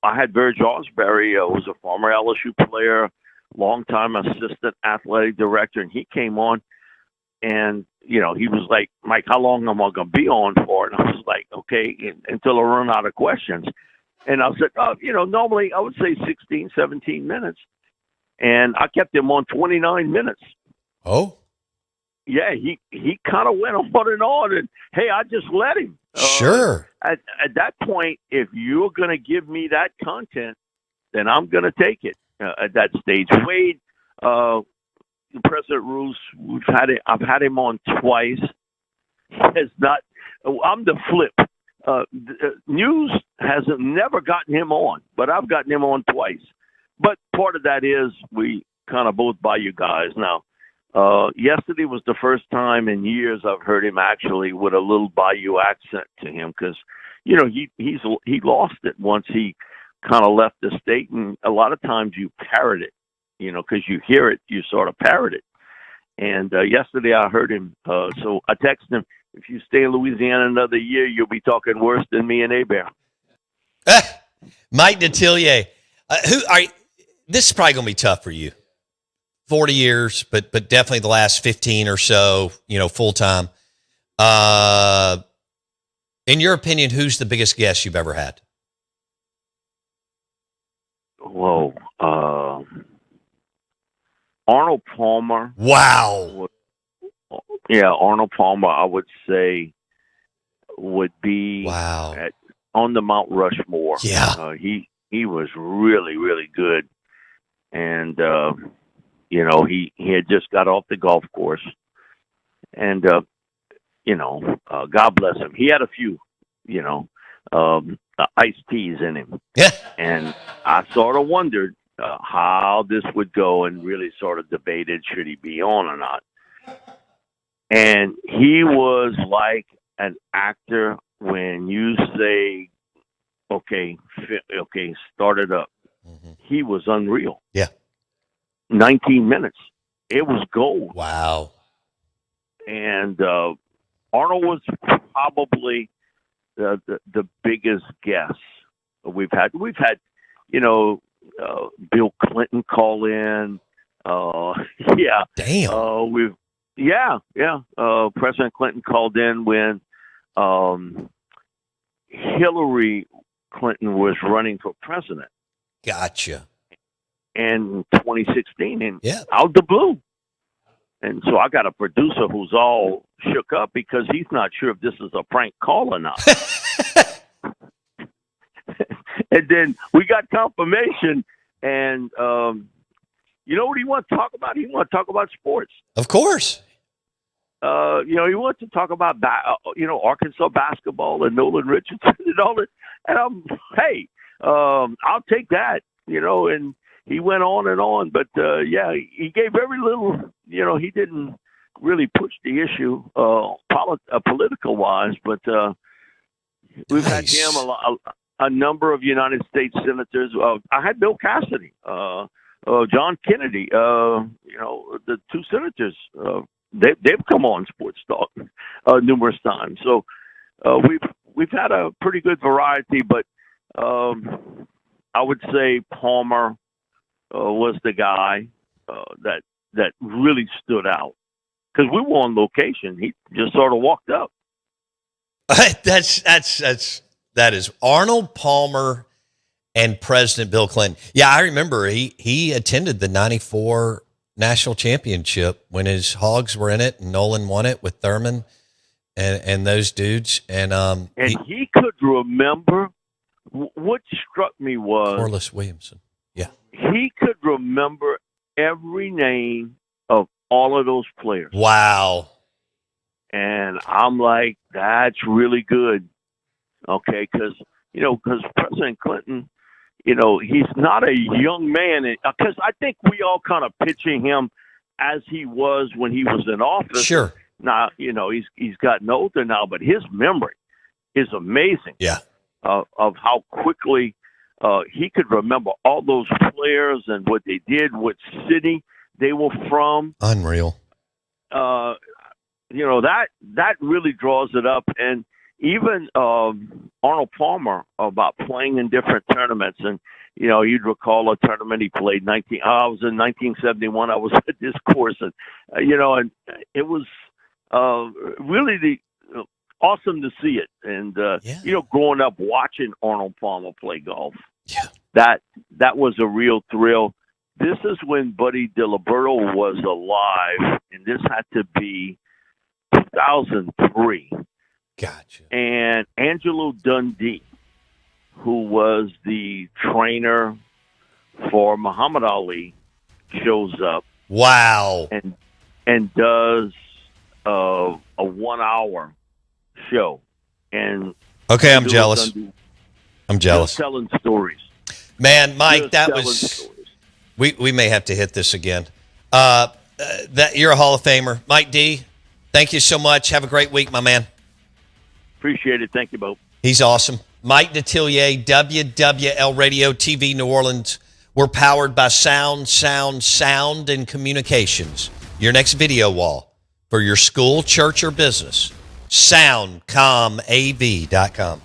I had Verge Osbury, who was a former LSU player, longtime assistant athletic director, and he came on, and he was like, "Mike, how long am I going to be on for?" And I was like, "Okay, until I run out of questions." And I said, normally I would say 16, 17 minutes. And I kept him on 29 minutes. Oh? Yeah, he kind of went on and on. And, hey, I just let him. Sure. At that point, if you're going to give me that content, then I'm going to take it at that stage. Wade, President Roos, I've had him on twice. I'm the flip. News has never gotten him on, but I've gotten him on twice. But part of that is we kind of both Bayou guys. Now, yesterday was the first time in years I've heard him actually with a little Bayou accent to him because, he lost it once he kind of left the state. And a lot of times you parrot it, because you hear it, you sort of parrot it. And yesterday I heard him. So I texted him, if you stay in Louisiana another year, you'll be talking worse than me and Hebert. Mike Detillier, this is probably going to be tough for you. 40 years, but definitely the last 15 or so, full time. In your opinion, who's the biggest guest you've ever had? Whoa. Arnold Palmer. Wow. Yeah, Arnold Palmer, I would say, would be on the Mount Rushmore. Yeah. He was really, really good. And, he had just got off the golf course. And, God bless him. He had a few, iced teas in him. Yeah. And I sort of wondered how this would go and really sort of debated should he be on or not. And he was like an actor when you say, okay, start it up. Mm-hmm. He was unreal. Yeah. 19 minutes. It was gold. Wow. And Arnold was probably the biggest guest we've had. We've had, Bill Clinton call in. Yeah. Damn. President Clinton called in when Hillary Clinton was running for president Gotcha. in 2016, and Yeah. out the blue. And so I got a producer who's all shook up because he's not sure if this is a prank call or not. And then we got confirmation, and you know what he wants to talk about? He wants to talk about sports. Of course. He wants to talk about Arkansas basketball and Nolan Richardson and all that. And I'll take that. And he went on and on, but he gave very little. He didn't really push the issue political wise, but we've had him a number of United States senators. I had Bill Cassidy, John Kennedy. The two senators. They've come on Sports Talk numerous times. So we've had a pretty good variety, but I would say Palmer was the guy that really stood out because we were on location. He just sort of walked up. That is Arnold Palmer and President Bill Clinton. Yeah, I remember he attended the '94 national championship when his Hogs were in it and Nolan won it with Thurman and those dudes. And he could remember. What struck me was Corliss Williamson. Yeah. He could remember every name of all of those players. Wow. And I'm like, that's really good. Okay, because President Clinton, he's not a young man. Because I think we all kind of picture him as he was when he was in office. Sure. Now, he's gotten older now, but his memory is amazing. Yeah. Of how quickly he could remember all those players and what they did, what city they were from. Unreal. That really draws it up. And even Arnold Palmer about playing in different tournaments. And, you'd recall a tournament he played I was in 1971. I was at this course. And, and it was really awesome to see it. And, growing up watching Arnold Palmer play golf, that was a real thrill. This is when Buddy DiLiberto was alive, and this had to be 2003. Gotcha. And Angelo Dundee, who was the trainer for Muhammad Ali, shows up. Wow. And does a 1 hour show. And okay, I'm jealous. I'm jealous. Just telling stories. Man, Mike, Just that telling was stories. we may have to hit this again. That you're a Hall of Famer. Mike D, thank you so much. Have a great week, my man. Appreciate it. Thank you, Bo. He's awesome. Mike Detillier, WWL Radio TV New Orleans. We're powered by Sound and Communications. Your next video wall for your school, church, or business. SoundComAV.com.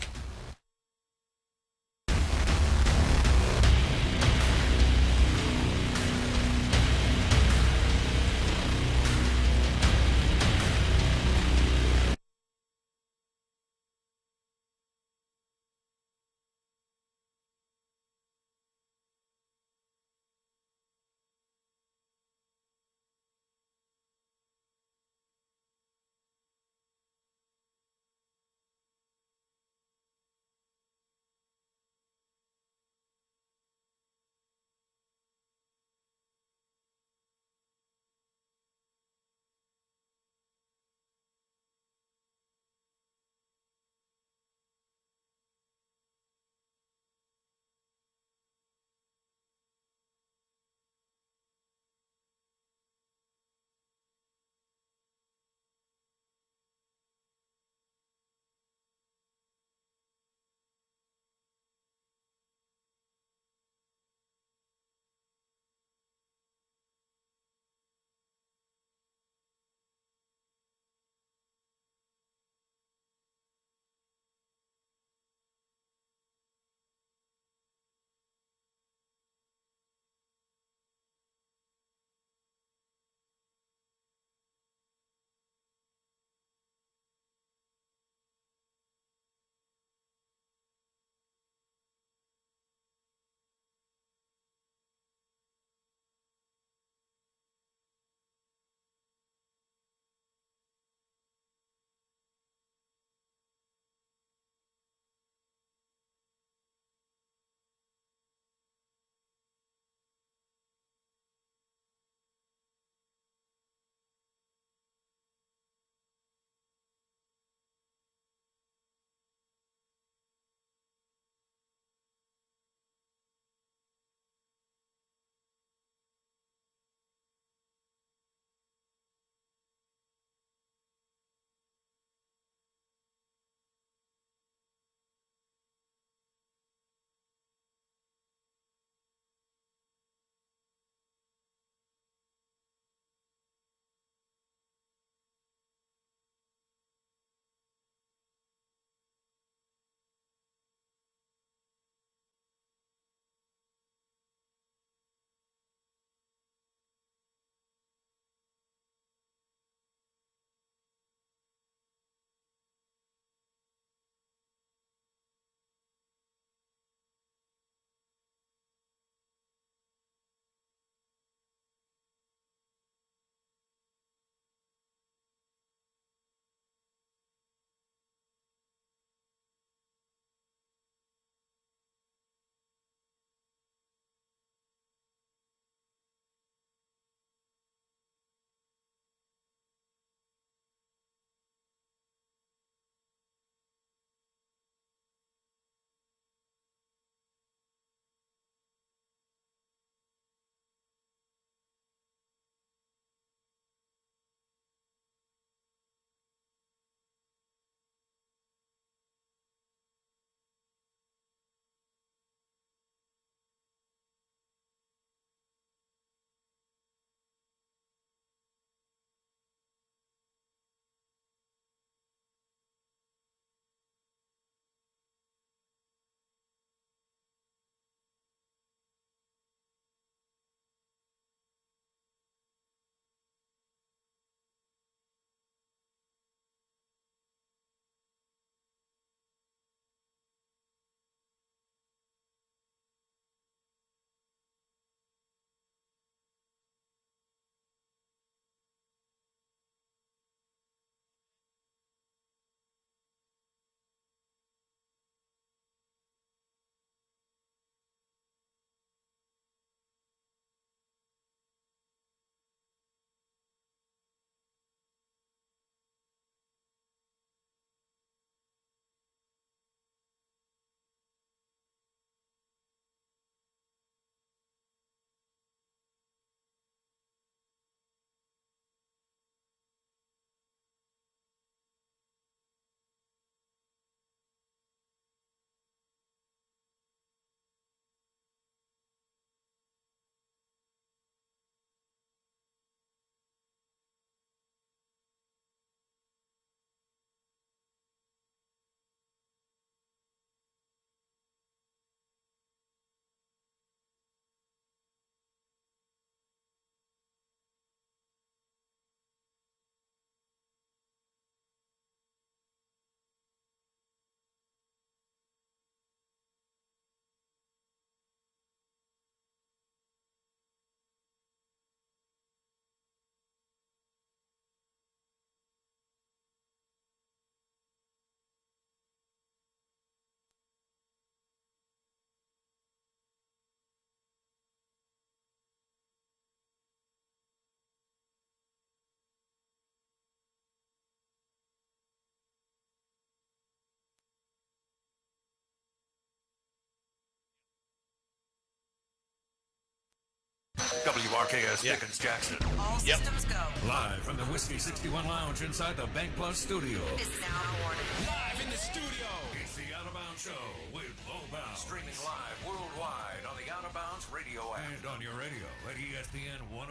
WRKS Dickens Jackson. All systems go. Live from the Whiskey 61 Lounge inside the Bank Plus studio. Is now awarded. Live in the studio. It's the Out of Bounds Show with OOB. Streaming live worldwide on the Out of Bounds radio app. And on your radio at ESPN 105.9. All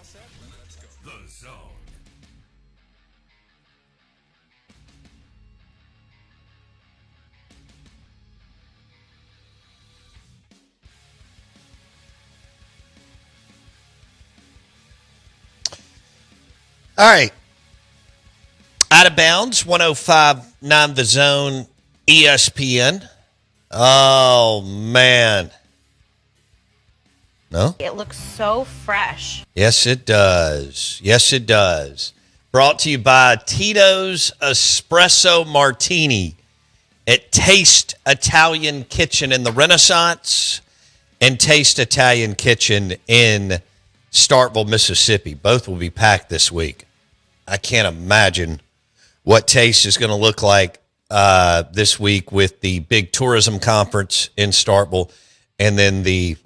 set? Let's go. The Zone. All right. Out of Bounds, 105.9 The Zone, ESPN. Oh, man. No? It looks so fresh. Yes, it does. Yes, it does. Brought to you by Tito's Espresso Martini at Taste Italian Kitchen in the Renaissance and Taste Italian Kitchen in Starkville, Mississippi. Both will be packed this week. I can't imagine what Taste is going to look like this week with the big tourism conference in Starkville and then the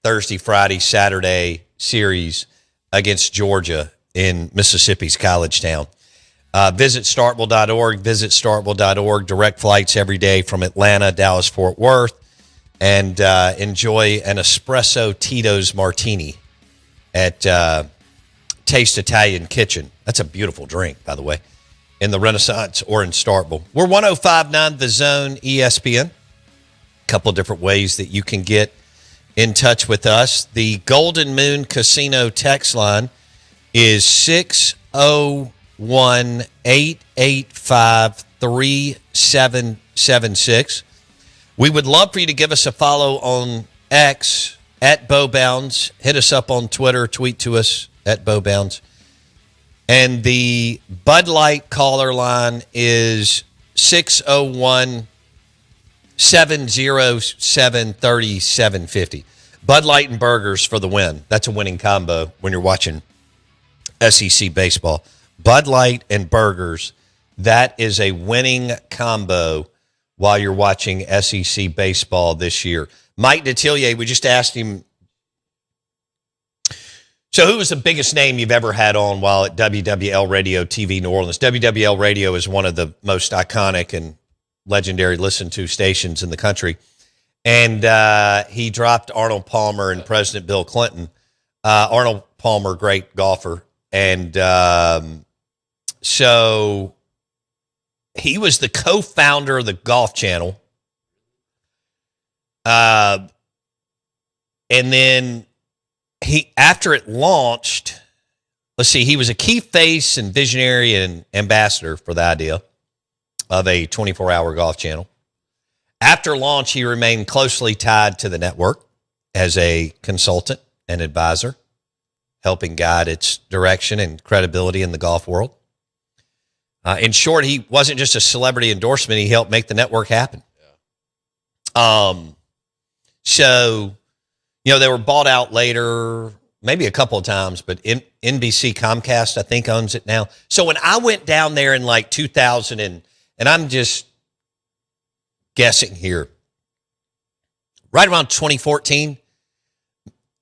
Thursday, Friday, Saturday series against Georgia in Mississippi's College Town. Visit Starkville.org. Visit Starkville.org. Direct flights every day from Atlanta, Dallas, Fort Worth. And enjoy an espresso Tito's martini at Taste Italian Kitchen. That's a beautiful drink, by the way, in the Renaissance or in Starkville. We're 105.9 The Zone ESPN. A couple different ways that you can get in touch with us. The Golden Moon Casino text line is 601-885-3776. We would love for you to give us a follow on X at Bowbounds. Hit us up on Twitter. Tweet to us at Bowbounds. And the Bud Light caller line is 601-707-3750. Bud Light and burgers for the win. That's a winning combo when you're watching SEC baseball. Bud Light and burgers, that is a winning combo while you're watching SEC baseball this year. Mike Detillier, we just asked him, so who was the biggest name you've ever had on while at WWL Radio TV New Orleans? WWL Radio is one of the most iconic and legendary listened to stations in the country. And he dropped Arnold Palmer and President Bill Clinton. Arnold Palmer, great golfer. And so he was the co-founder of the Golf Channel. And then after it launched, let's see, he was a key face and visionary and ambassador for the idea of a 24-hour golf channel. After launch, he remained closely tied to the network as a consultant and advisor, helping guide its direction and credibility in the golf world. In short, he wasn't just a celebrity endorsement. He helped make the network happen. Yeah. So, they were bought out later, maybe a couple of times, but NBC Comcast, I think, owns it now. So when I went down there in like 2000, and I'm just guessing here, right around 2014,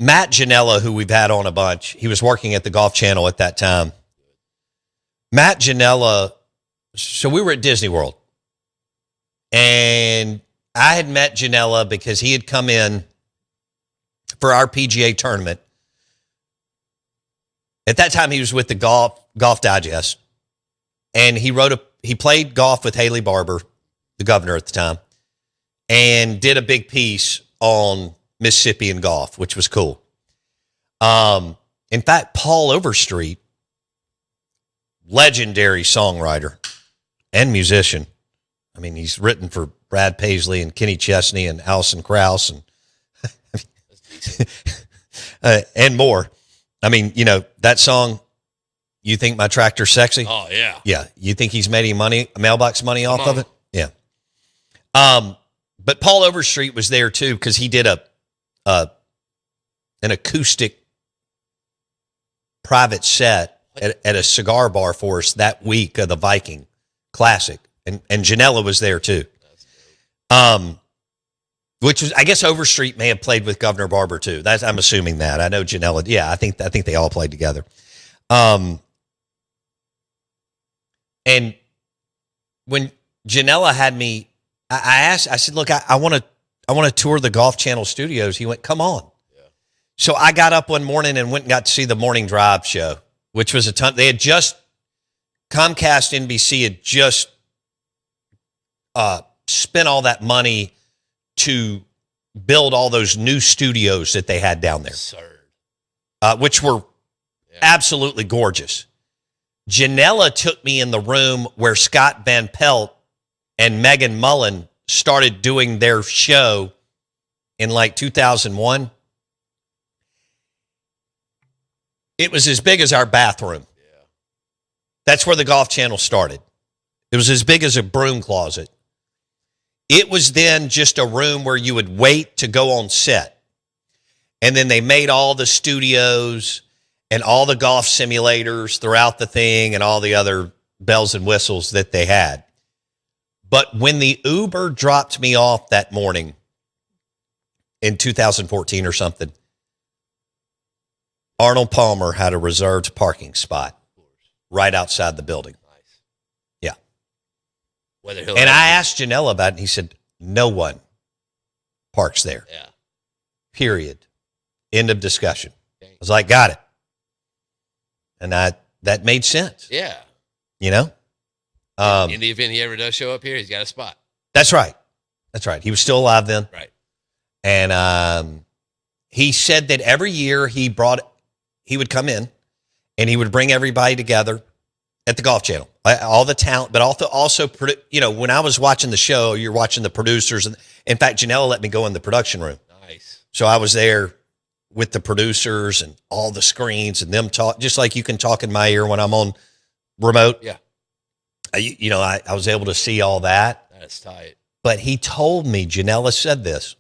Matt Janella, who we've had on a bunch, he was working at the Golf Channel at that time. Matt Janella, so we were at Disney World, and I had met Janella because he had come in for our PGA tournament. At that time, he was with the Golf Digest, and he played golf with Haley Barbour, the governor at the time, and did a big piece on Mississippi and golf, which was cool. In fact, Paul Overstreet, legendary songwriter and musician. I mean, he's written for Brad Paisley and Kenny Chesney and Alison Krauss and and more. I mean, that song, You Think My Tractor's Sexy? Oh, yeah. Yeah. You think he's made any mailbox money off of it? Yeah. But Paul Overstreet was there too because he did an acoustic private set at a cigar bar for us that week of the Viking Classic. And Janella was there too. which was, I guess Overstreet may have played with Governor Barber too. I'm assuming that. I know Janela. Yeah, I think they all played together. And when Janela had me, I said, look, I want to tour the Golf Channel studios. He went, come on. Yeah. So I got up one morning and went and got to see the Morning Drive show, which was a ton. They had just, Comcast NBC had just spent all that money to build all those new studios that they had down there, which were absolutely gorgeous. Janela took me in the room where Scott Van Pelt and Megan Mullen started doing their show in like 2001. It was as big as our bathroom. Yeah. That's where the Golf Channel started. It was as big as a broom closet. It was then just a room where you would wait to go on set. And then they made all the studios and all the golf simulators throughout the thing and all the other bells and whistles that they had. But when the Uber dropped me off that morning in 2014 or something, Arnold Palmer had a reserved parking spot right outside the building. Nice. Yeah. And I asked Janela about it, and he said, no one parks there. Yeah. Period. End of discussion. I was like, got it. And that made sense. Yeah. You know? In the event he ever does show up here, he's got a spot. That's right. That's right. He was still alive then. Right. And he said that every year he would come in and he would bring everybody together at the Golf Channel, all the talent, but also, you know, when I was watching the show, you're watching the producers. And in fact, Janelle let me go in the production room. Nice. So I was there with the producers and all the screens and them talk, just like you can talk in my ear when I'm on remote. Yeah. I was able to see all that. That's tight. But he told me, Janela said this.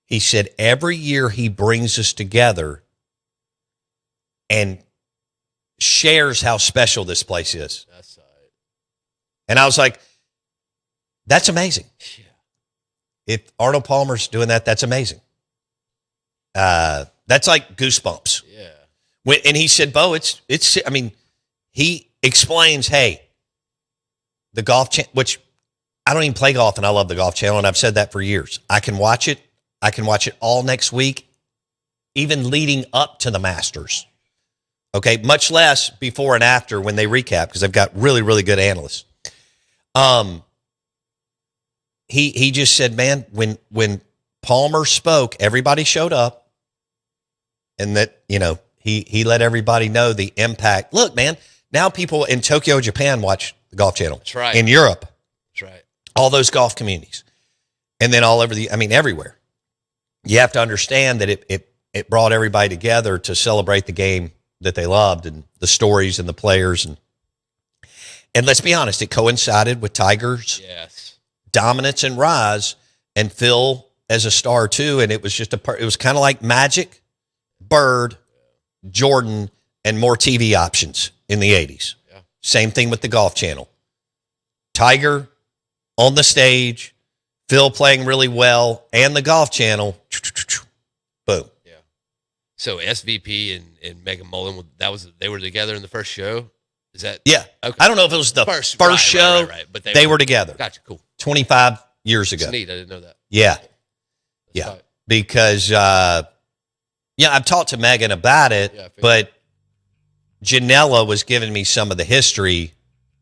He said, every year he brings us together and shares how special this place is. That's tight. And I was like, that's amazing. Yeah. If Arnold Palmer's doing that, that's amazing. That's like goosebumps. Yeah. And he said, Bo, he explains, hey, the Golf Channel, which I don't even play golf and I love the Golf Channel, and I've said that for years. I can watch it. I can watch it all next week, even leading up to the Masters. Okay, much less before and after when they recap, because I've got really, really good analysts. He just said, man, when Palmer spoke, everybody showed up, and that, you know, he let everybody know the impact. Look, man, now people in Tokyo, Japan watch the Golf Channel. That's right. In Europe. That's right. All those golf communities. And then all over everywhere. You have to understand that it brought everybody together to celebrate the game that they loved and the stories and the players. And let's be honest, it coincided with Tiger's dominance and rise, and Phil as a star too. And it was just it was kind of like Magic, Bird, Jordan, and more TV options in the 80s. Yeah. Same thing with the Golf Channel. Tiger on the stage, Phil playing really well, and the Golf Channel, boom. Yeah. So SVP and Megan Mullen, they were together in the first show? Is that? Yeah. Okay. I don't know if it was the first show, right. But they were together. Gotcha, cool. 25 years ago. That's neat. I didn't know that. Yeah. That's yeah. tight. Because, I've talked to Megan about it, but Janela was giving me some of the history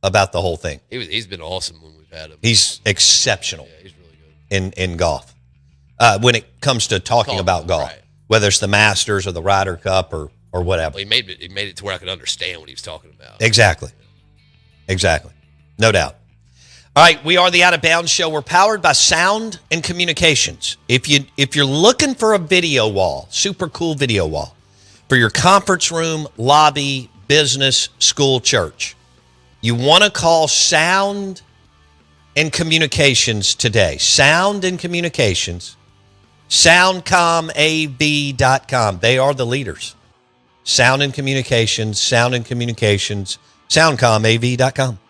about the whole thing. He's been awesome when we've had him. He's exceptional. Yeah, he's really good. In golf. When it comes to talking about golf, right. Whether it's the Masters or the Ryder Cup or whatever. Well, he made it to where I could understand what he was talking about. Exactly. No doubt. All right, we are the Out of Bounds Show. We're powered by Sound and Communications. If you're looking for a video wall, super cool video wall, for your conference room, lobby, business, school, church, you want to call Sound and Communications today. Sound and Communications. SoundcomAV.com. They are the leaders. Sound and Communications, SoundcomAV.com.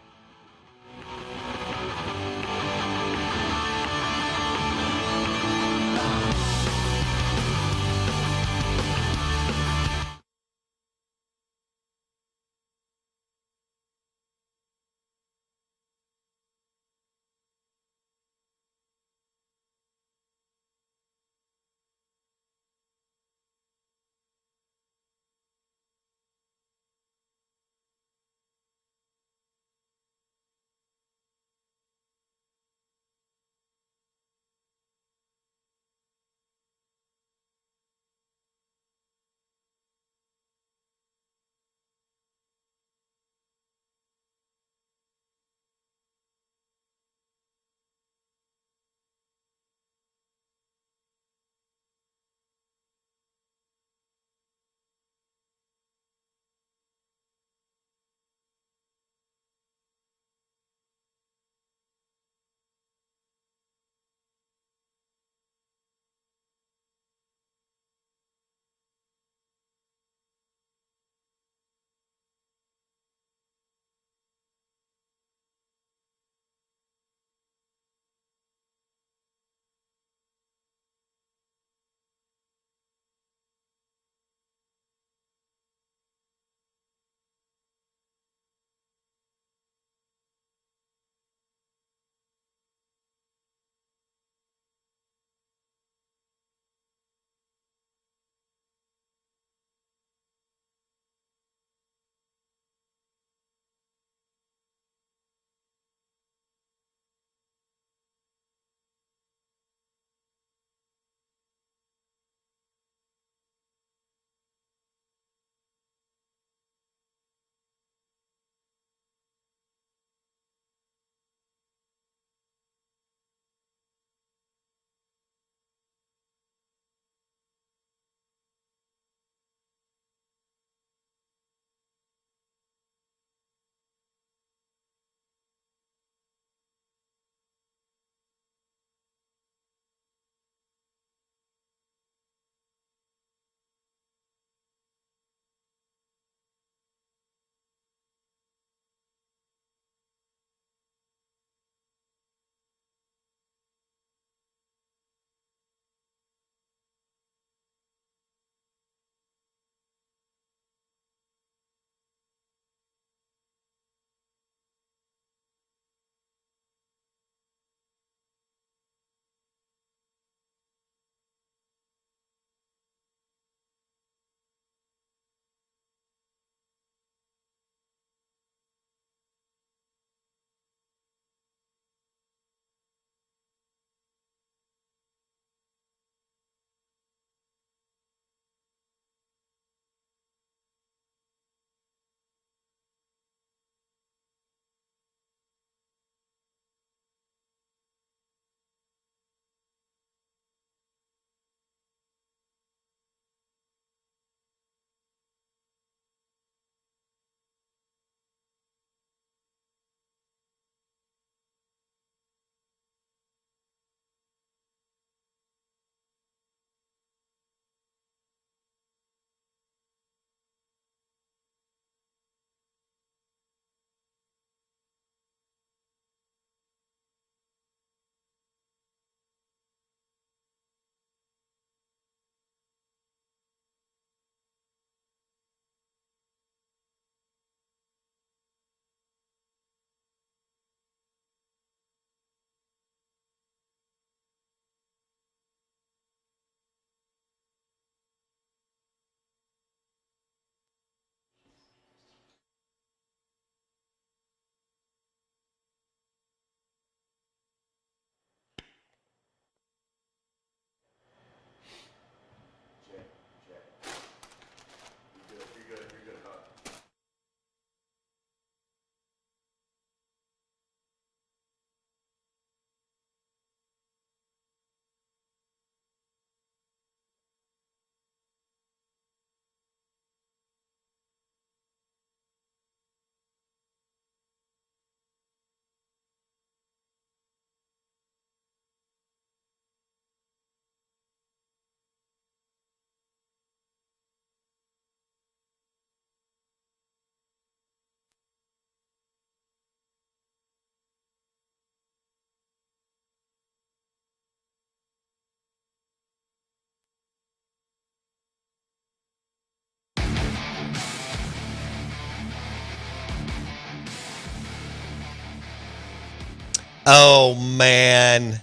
Oh, man.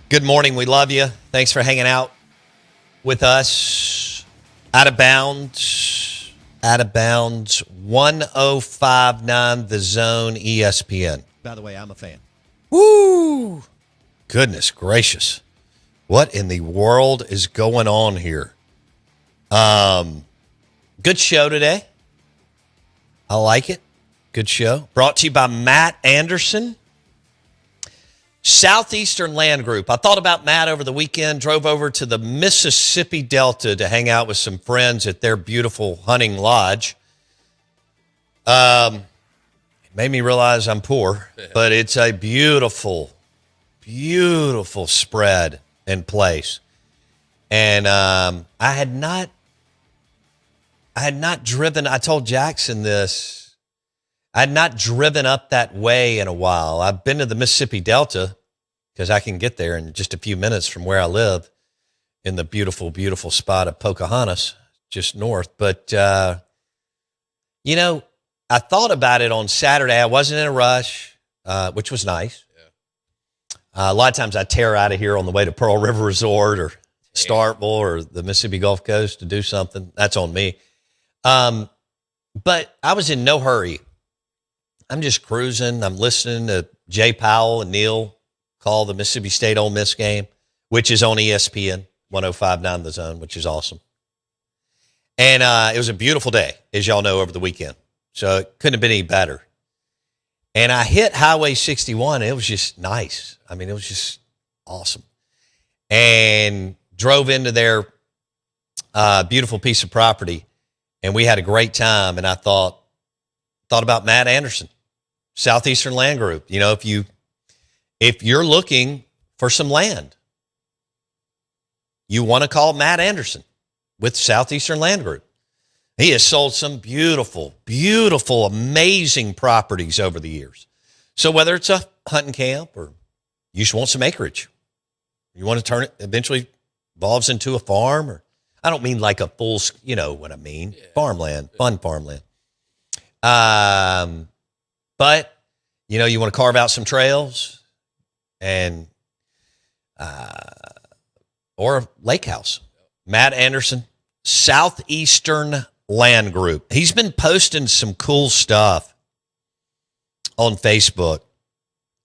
Good morning. We love you. Thanks for hanging out with us. Out of bounds. 1059 The Zone, ESPN. By the way, I'm a fan. Woo! Goodness gracious. What in the world is going on here? Good show today. I like it. Good show. Brought to you by Matt Anderson, Southeastern Land Group. I thought about Matt over the weekend, drove over to the Mississippi Delta to hang out with some friends at their beautiful hunting lodge. It made me realize I'm poor, but it's a beautiful, beautiful spread and place. And I had not driven, I told Jackson this, I had not driven up that way in a while. I've been to the Mississippi Delta because I can get there in just a few minutes from where I live in the beautiful, beautiful spot of Pocahontas, just north. But, I thought about it on Saturday. I wasn't in a rush, which was nice. Yeah. A lot of times I tear out of here on the way to Pearl River Resort or Starkville or the Mississippi Gulf Coast to do something. That's on me. But I was in no hurry. I'm just cruising. I'm listening to Jay Powell and Neil call the Mississippi State Ole Miss game, which is on ESPN 1059 The Zone, which is awesome. And it was a beautiful day, as y'all know, over the weekend. So it couldn't have been any better. And I hit Highway 61. It was just nice. I mean, it was just awesome. And drove into their beautiful piece of property, and we had a great time. And I thought about Matt Anderson, Southeastern Land Group. You know, if you're looking for some land, you want to call Matt Anderson with Southeastern Land Group. He has sold some beautiful, beautiful, amazing properties over the years. So whether it's a hunting camp or you just want some acreage, you want to turn it, eventually evolves into a farm, or I don't mean like a full, you know what I mean, farmland, fun farmland. But, you know, you want to carve out some trails and, or a lake house. Matt Anderson, Southeastern Land Group. He's been posting some cool stuff on Facebook,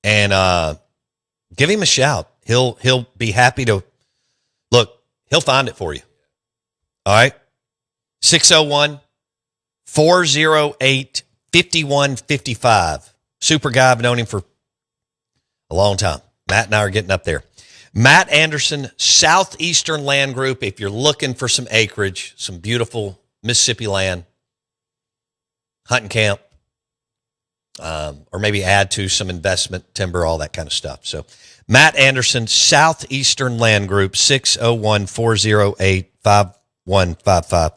and give him a shout. He'll be happy to look. He'll find it for you. All right. 601-408-5155. Super guy. I've known him for a long time. Matt and I are getting up there. Matt Anderson, Southeastern Land Group. If you're looking for some acreage, some beautiful Mississippi land, hunting camp, or maybe add to some investment, timber, all that kind of stuff. So Matt Anderson, Southeastern Land Group, 601-408-5155.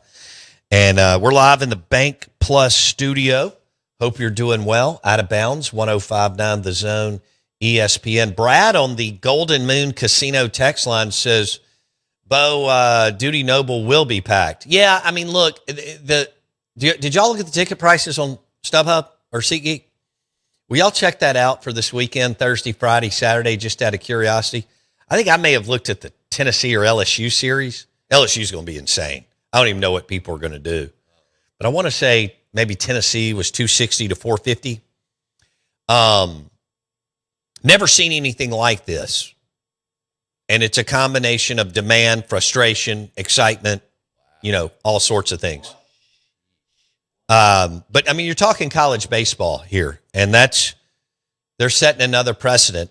And we're live in the Bank Plus studio. Hope you're doing well. Out of bounds, 1059 The Zone, ESPN. Brad on the Golden Moon Casino text line says, Bo, Duty Noble will be packed. Yeah, I mean, look, did y'all look at the ticket prices on StubHub or SeatGeek? Will y'all check that out for this weekend, Thursday, Friday, Saturday, just out of curiosity? I think I may have looked at the Tennessee or LSU series. LSU's going to be insane. I don't even know what people are going to do. But I want to say maybe Tennessee was 260 to 450. Never seen anything like this. And it's a combination of demand, frustration, excitement, you know, all sorts of things. But I mean, you're talking college baseball here, and they're setting another precedent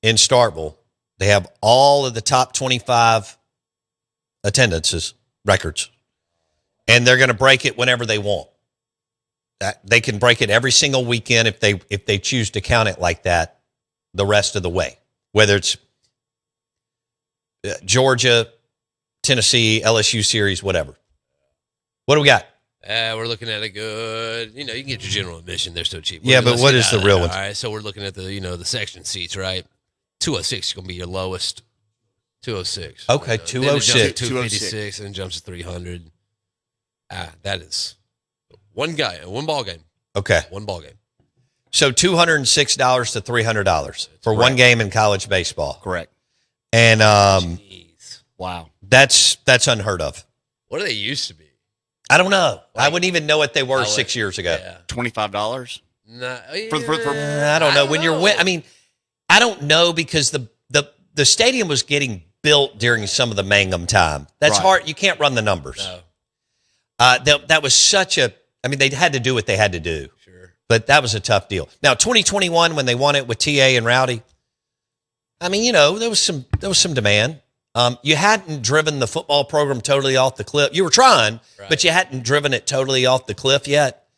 in Starkville. They have all of the top 25 attendances records, and they're going to break it whenever they want. They can break it every single weekend if they choose to count it like that the rest of the way, whether it's Georgia, Tennessee, LSU series, whatever. What do we got? We're looking at a good, you can get your general admission. They're so cheap. Yeah, but what is the real one? All right, so we're looking at the section seats, right? 206 is going to be your lowest. 206. Okay, 206. 256, and then jumps to 300. That is one ball game. Okay. One ball game. So $206 to $300 for one game in college baseball. Correct. And Jeez. Wow. that's unheard of. What do they used to be? I don't know. I Like- wouldn't even know what they were I would- 6 years ago. Yeah. $25. Nah, I don't know. When you're I mean, I don't know because the stadium was getting built during some of the Mangum time. That's Right. hard. You can't run the numbers. No, That was such a. I mean, they had to do what they had to do, sure. but that was a tough deal. Now, 2021 when they won it with TA and Rowdy, I mean, you know, there was some demand. You hadn't driven the football program totally off the cliff. You were trying, Right. but you hadn't driven it totally off the cliff yet.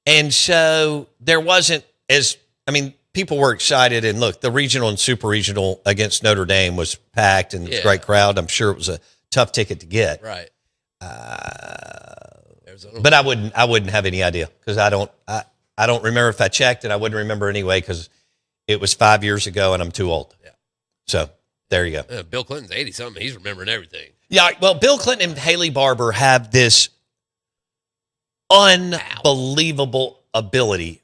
And so there wasn't as, I mean, people were excited. And look, the regional and super regional against Notre Dame was packed and it was a great crowd. I'm sure it was a tough ticket to get. Right. Arizona. But I wouldn't have any idea because I don't remember if I checked, and I wouldn't remember anyway because it was 5 years ago and I'm too old. Yeah. So there you go. Bill Clinton's 80-something. He's remembering everything. Yeah, well, Bill Clinton and Haley Barbour have this unbelievable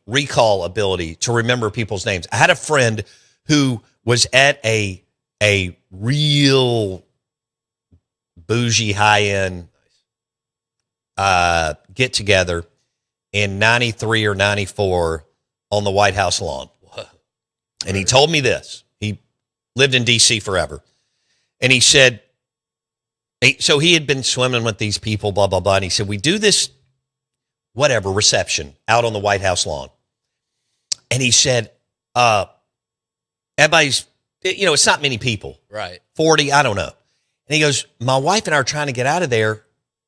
recall ability to remember people's names. I had a friend who was at a real bougie, high-end get together in 93 or 94 on the White House lawn. Whoa. And he told me this. He lived in D.C. forever. And he said, so he had been swimming with these people, blah, blah, blah. And he said, we do this, whatever, reception out on the White House lawn. And he said, everybody's, you know, it's not many people. Right. 40, I don't know. And he goes, my wife and I are trying to get out of there.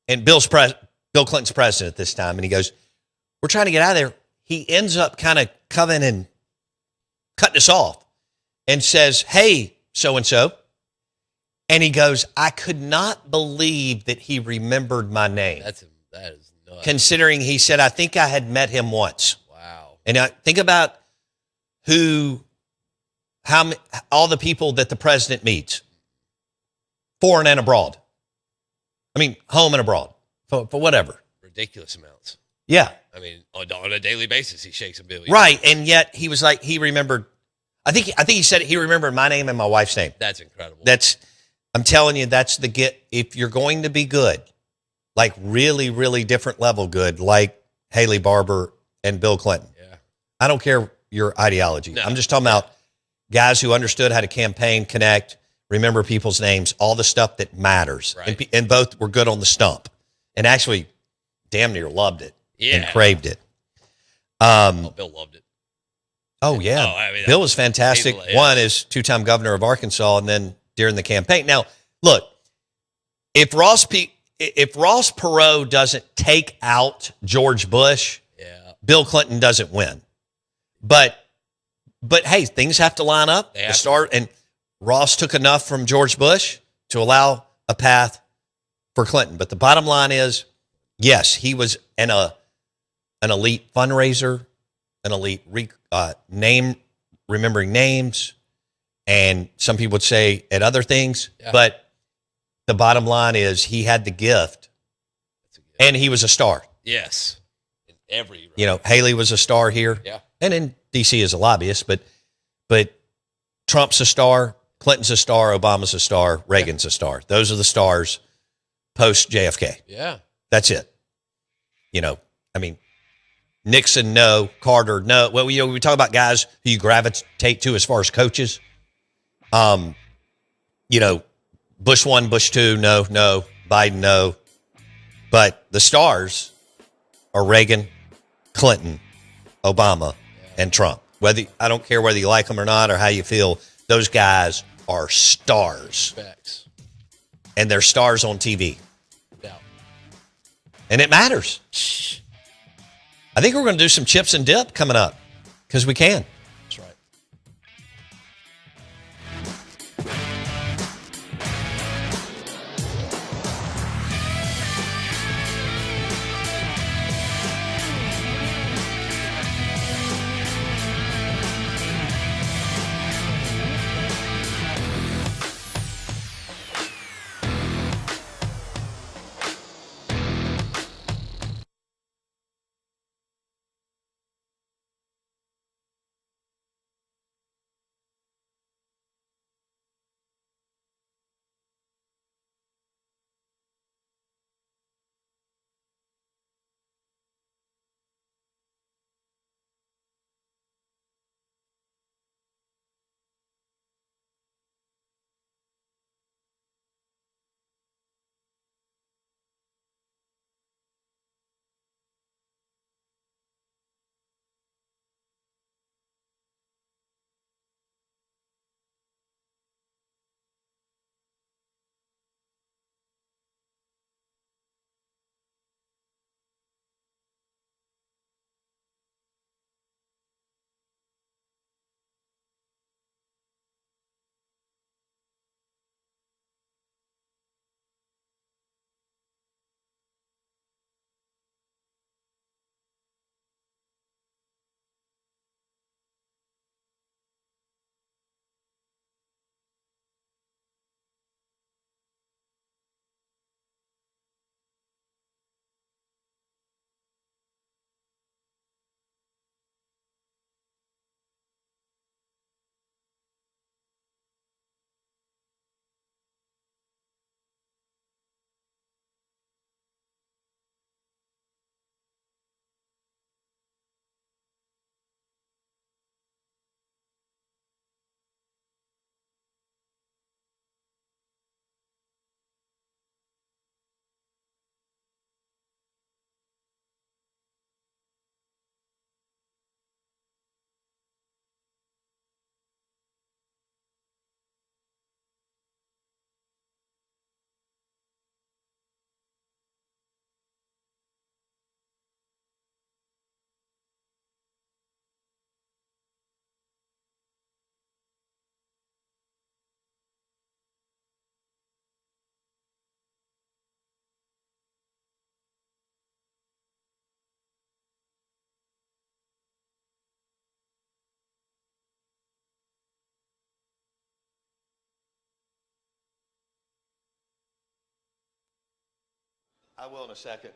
And Bill Clinton's president at this time. And he goes, we're trying to get out of there. He ends up kind of coming and cutting us off and says, hey, so-and-so. And he goes, I could not believe that he remembered my name. That is nuts. Considering he said, I think I had met him once. Wow. And I think about all the people that the president meets, foreign and abroad. I mean, home and abroad, for whatever. Ridiculous amounts. Yeah. I mean, on a daily basis, he shakes a billion. Right. And yet he was like, he remembered, I think he said he remembered my name and my wife's name. That's incredible. I'm telling you, that's the get. If you're going to be good, like really, really different level good, like Haley Barbour and Bill Clinton. Yeah. I don't care your ideology. No. I'm just talking about guys who understood how to campaign, connect, remember people's names, all the stuff that matters. Right. And both were good on the stump and actually damn near loved it and Yeah. craved it. Bill loved it. Oh, yeah. Oh, I mean, Bill was fantastic. yeah. One is two-time governor of Arkansas, and then during the campaign. Now, look, if Ross Perot doesn't take out George Bush, Yeah. Bill Clinton doesn't win. But hey, things have to line up. They To have to. start, and Ross took enough from George Bush to allow a path for Clinton. But the bottom line is, yes, he was an elite fundraiser, an elite remembering names, and some people would say at other things. Yeah. But the bottom line is he had the gift, That's a good. and he was a star. Yes. In every. You know, Haley was a star here. Yeah. And in D.C. as a lobbyist, but Trump's a star, Clinton's a star, Obama's a star, Reagan's a star. Those are the stars post JFK. Yeah. That's it. You know, I mean, Nixon, no. Carter, no. Well, you know, we talk about guys who you gravitate to as far as coaches. You know, Bush 1, Bush 2, no. Biden, no. But the stars are Reagan, Clinton, Obama, and Trump. I don't care whether you like them or not or how you feel, those guys are stars. Facts. And they're stars on TV. Yeah. And it matters. I think we're going to do some chips and dip coming up because we can. I will in a second.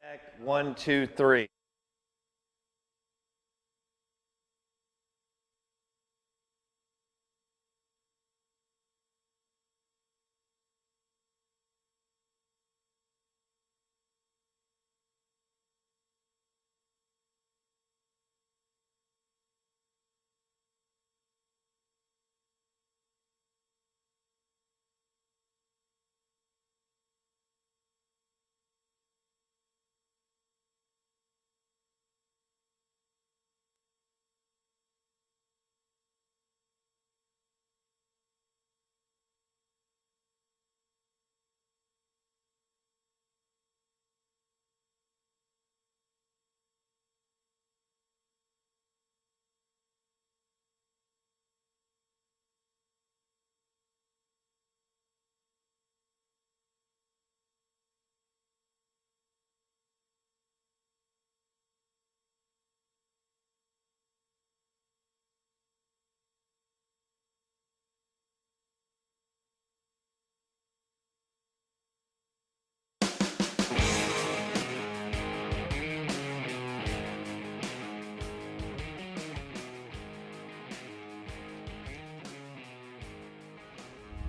Check. 1, 2, 3.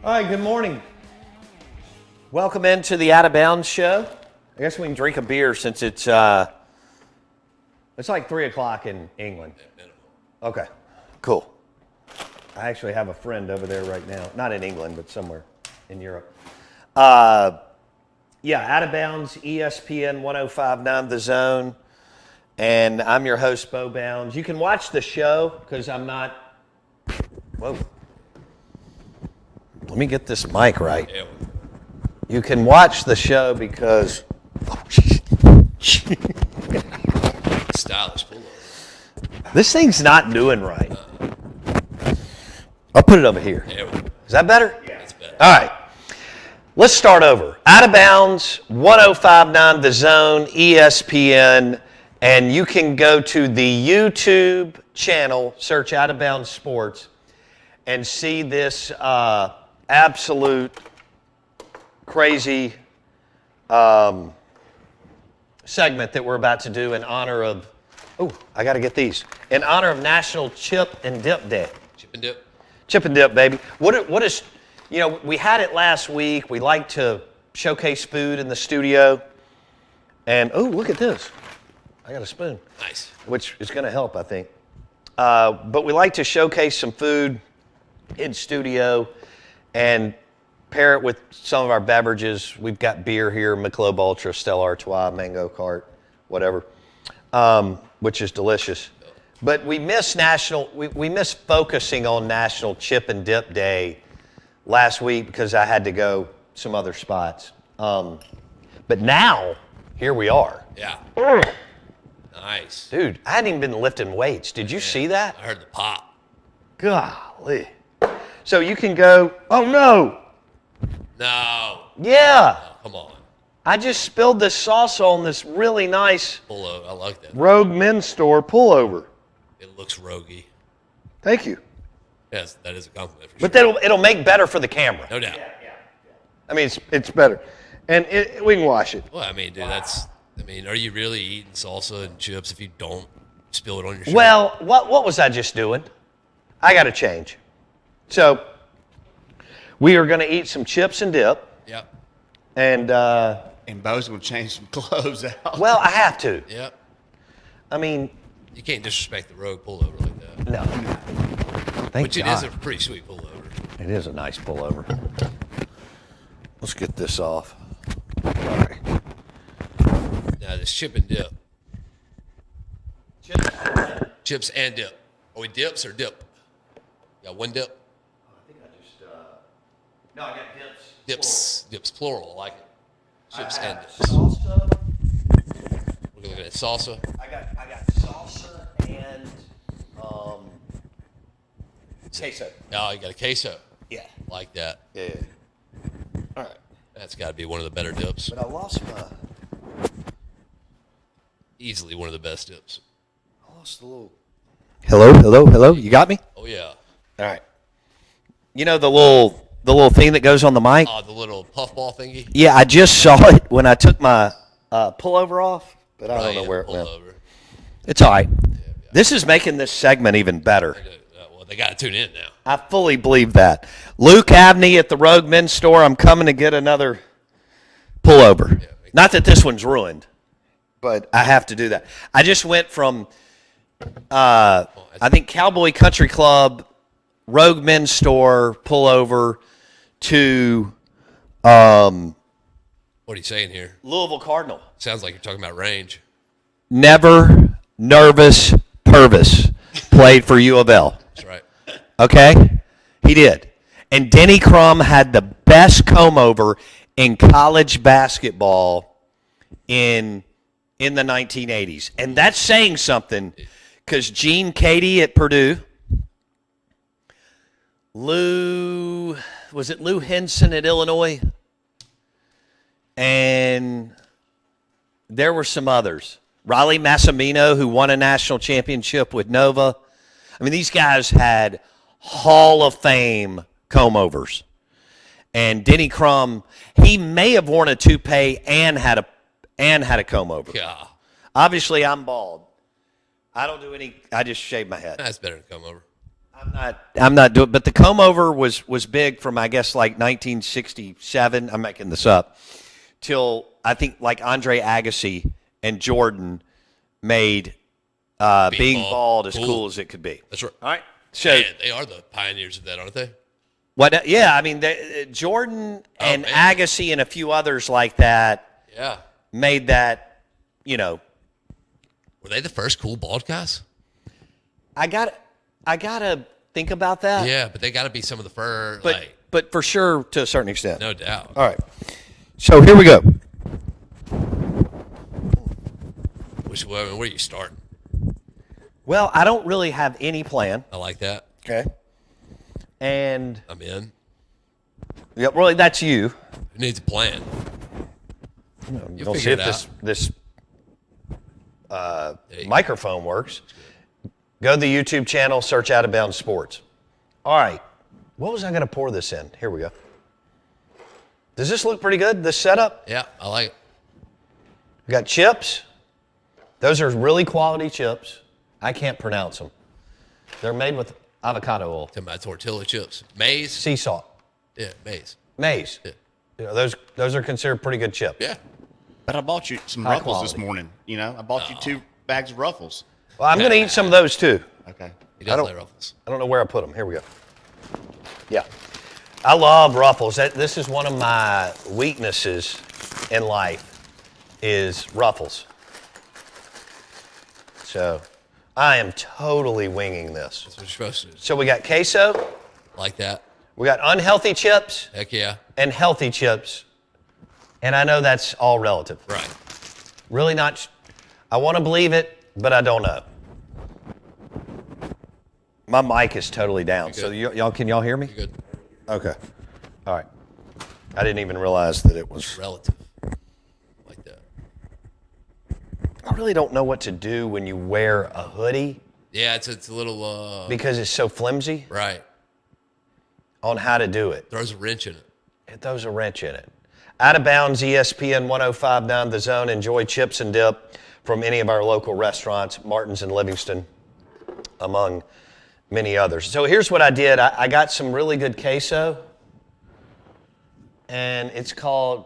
All right, good morning. Welcome into the Out of Bounds show. I guess we can drink a beer since it's like 3 o'clock in England. Okay, cool. I actually have a friend over there right now. Not in England, but somewhere in Europe. Yeah, Out of Bounds, ESPN 105.9 The Zone. And I'm your host, Bo Bounds. You can watch the show because I'm not... Whoa. Let me get this mic right. You can watch the show because... Stylish pullover. This thing's not doing right. I'll put it over here. Is that better? Yeah, that's better. All right. Let's start over. Out of Bounds, 105.9 The Zone, ESPN, and you can go to the YouTube channel, search Out of Bounds Sports, and see this absolute crazy segment that we're about to do in honor of, I got to get these, in honor of National Chip and Dip Day. Chip and dip. Chip and dip, baby. What is, we had it last week. We like to showcase food in the studio. And, look at this. I got a spoon. Nice. Which is going to help, I think. But we like to showcase some food in studio and pair it with some of our beverages. We've got beer here, Michelob Ultra, Stella Artois, Mango Cart, whatever, which is delicious. But we miss we miss focusing on National Chip and Dip Day last week because I had to go some other spots. But now, here we are. Yeah. Nice. Dude, I hadn't even been lifting weights. Did you see that? I heard the pop. Golly. So you can go, oh no. No. Yeah. Oh, come on. I just spilled this sauce on this really nice Pullover. I like that. Rogue Men's Store pullover. It looks roguey. Thank you. Yes, that is a compliment for But sure. it'll make better for the camera. No doubt. I mean, it's better. And we can wash it. Well, I mean, dude, are you really eating salsa and chips if you don't spill it on your shirt? Well, what was I just doing? I got to change. So we are going to eat some chips and dip. Yep. And Bo's going to change some clothes out. Well, I have to. Yep. I mean, you can't disrespect the rogue pullover like that. No. Thank Which it God. is a pretty sweet pullover. It is a nice pullover. Let's get this off. All right. Now, this chip and dip. Chips and dip. Are we dips or dip? Got one dip? I think I just, no, I got dips. Dips plural. I like it. Chips and dips. Salsa. We're looking at salsa. I got salsa and queso. Oh, you got a queso. Yeah. Like that. Yeah. All right. That's got to be one of the better dips. But I lost my. Easily one of the best dips. I lost the little. Hello. You got me? Oh yeah. All right. You know the little thing that goes on the mic? The little puffball thingy. Yeah, I just saw it when I took my pullover off, but I don't know where it went. Over. It's all right. This is making this segment even better. Well, they got to tune in now. I fully believe that. Luke Abney at the Rogue Men's Store. I'm coming to get another pullover. Not that this one's ruined, but I have to do that. I just went from, I think, Cowboy Country Club, Rogue Men's Store pullover to What are you saying here? Louisville Cardinal. Sounds like you're talking about range. Never Nervous Purvis played for U of L. That's right. Okay? He did. And Denny Crum had the best comb over in college basketball in the 1980s. And that's saying something because Gene Cady at Purdue, Lou Henson at Illinois? And there were some others. Riley Massimino, who won a national championship with Nova. I mean, these guys had Hall of Fame comb-overs. And Denny Crum, he may have worn a toupee and had a comb-over. Yeah. Obviously, I'm bald. I don't do any. I just shave my head. That's better than comb over. I'm not doing. But the comb-over was big from, I guess, like 1967. I'm making this up. Till I think like Andre Agassi and Jordan made being bald as cool as it could be. That's right. All right. So Man, they are the pioneers of that, aren't they? what? Yeah, I mean, Jordan and Agassi and a few others like that. Yeah. Made that. You know. Were they the first cool bald guys? I gotta think about that. Yeah, but they got to be some of the first. But for sure, to a certain extent. No doubt. All right. So here we go. Where are you starting? Well, I don't really have any plan. I like that. Okay. And I'm in. yeah, really, that's you. Who needs a plan? You'll see if this microphone works. Go to the YouTube channel, search Out of Bounds Sports. All right. What was I going to pour this in? Here we go. Does this look pretty good, this setup? Yeah, I like it. We got chips. Those are really quality chips. I can't pronounce them. They're made with avocado oil. Talking about tortilla chips. Maize. Sea salt. Yeah, maize. Maize. Yeah. You know, those are considered pretty good chips. Yeah. But I bought you some High Ruffles quality. this morning. You know, I bought you 2 bags of Ruffles. Well, I'm going to eat some of those too. Okay. He does like Ruffles. I don't know where I put them. Here we go. Yeah. I love Ruffles. This is one of my weaknesses in life is Ruffles. So I am totally winging this. That's what you're supposed to do. So we got queso. Like that. We got unhealthy chips Heck yeah. and healthy chips. And I know that's all relative. Right. Really not. I want to believe it, but I don't know. My mic is totally down. So can y'all hear me? You're good. Okay. All right. I didn't even realize that it was. Relative. Like that. I really don't know what to do when you wear a hoodie Yeah, it's a little. because it's so flimsy Right. on how to do it. Throws a wrench in it. It throws a wrench in it. Out of bounds, ESPN 105.9 The Zone. Enjoy chips and dip from any of our local restaurants, Martin's and Livingston, among many others. So here's what I did. I got some really good queso, and it's called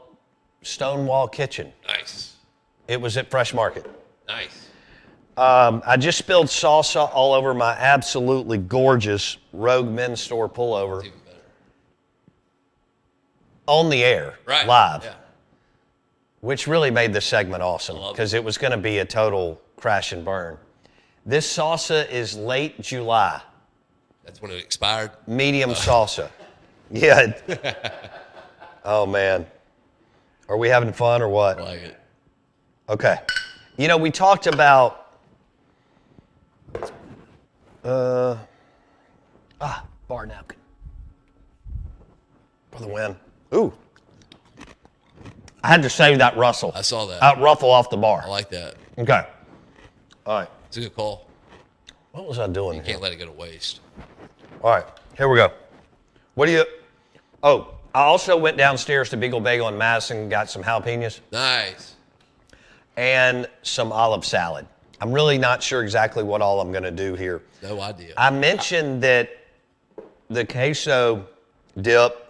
Stonewall Kitchen. Nice. It was at Fresh Market. Nice. I just spilled salsa all over my absolutely gorgeous Rogue Men's Store pullover. Even better. On the air, Right. live, Yeah. which really made this segment awesome because it was going to be a total crash and burn. This salsa is late July, That's when it expired. medium salsa. Yeah. Oh, man. Are we having fun or what? I like it. Okay. You know, we talked about bar napkin for the win. Ooh. I had to save that rustle. I saw that. Ruffle off the bar. I like that. Okay. All right. It's a good call. What was I doing You here? can't let it go to waste. All right. Here we go. What do you... Oh, I also went downstairs to Beagle Bagel in Madison and got some jalapenos Nice. and some olive salad. I'm really not sure exactly what all I'm going to do here. No idea. I mentioned that the queso dip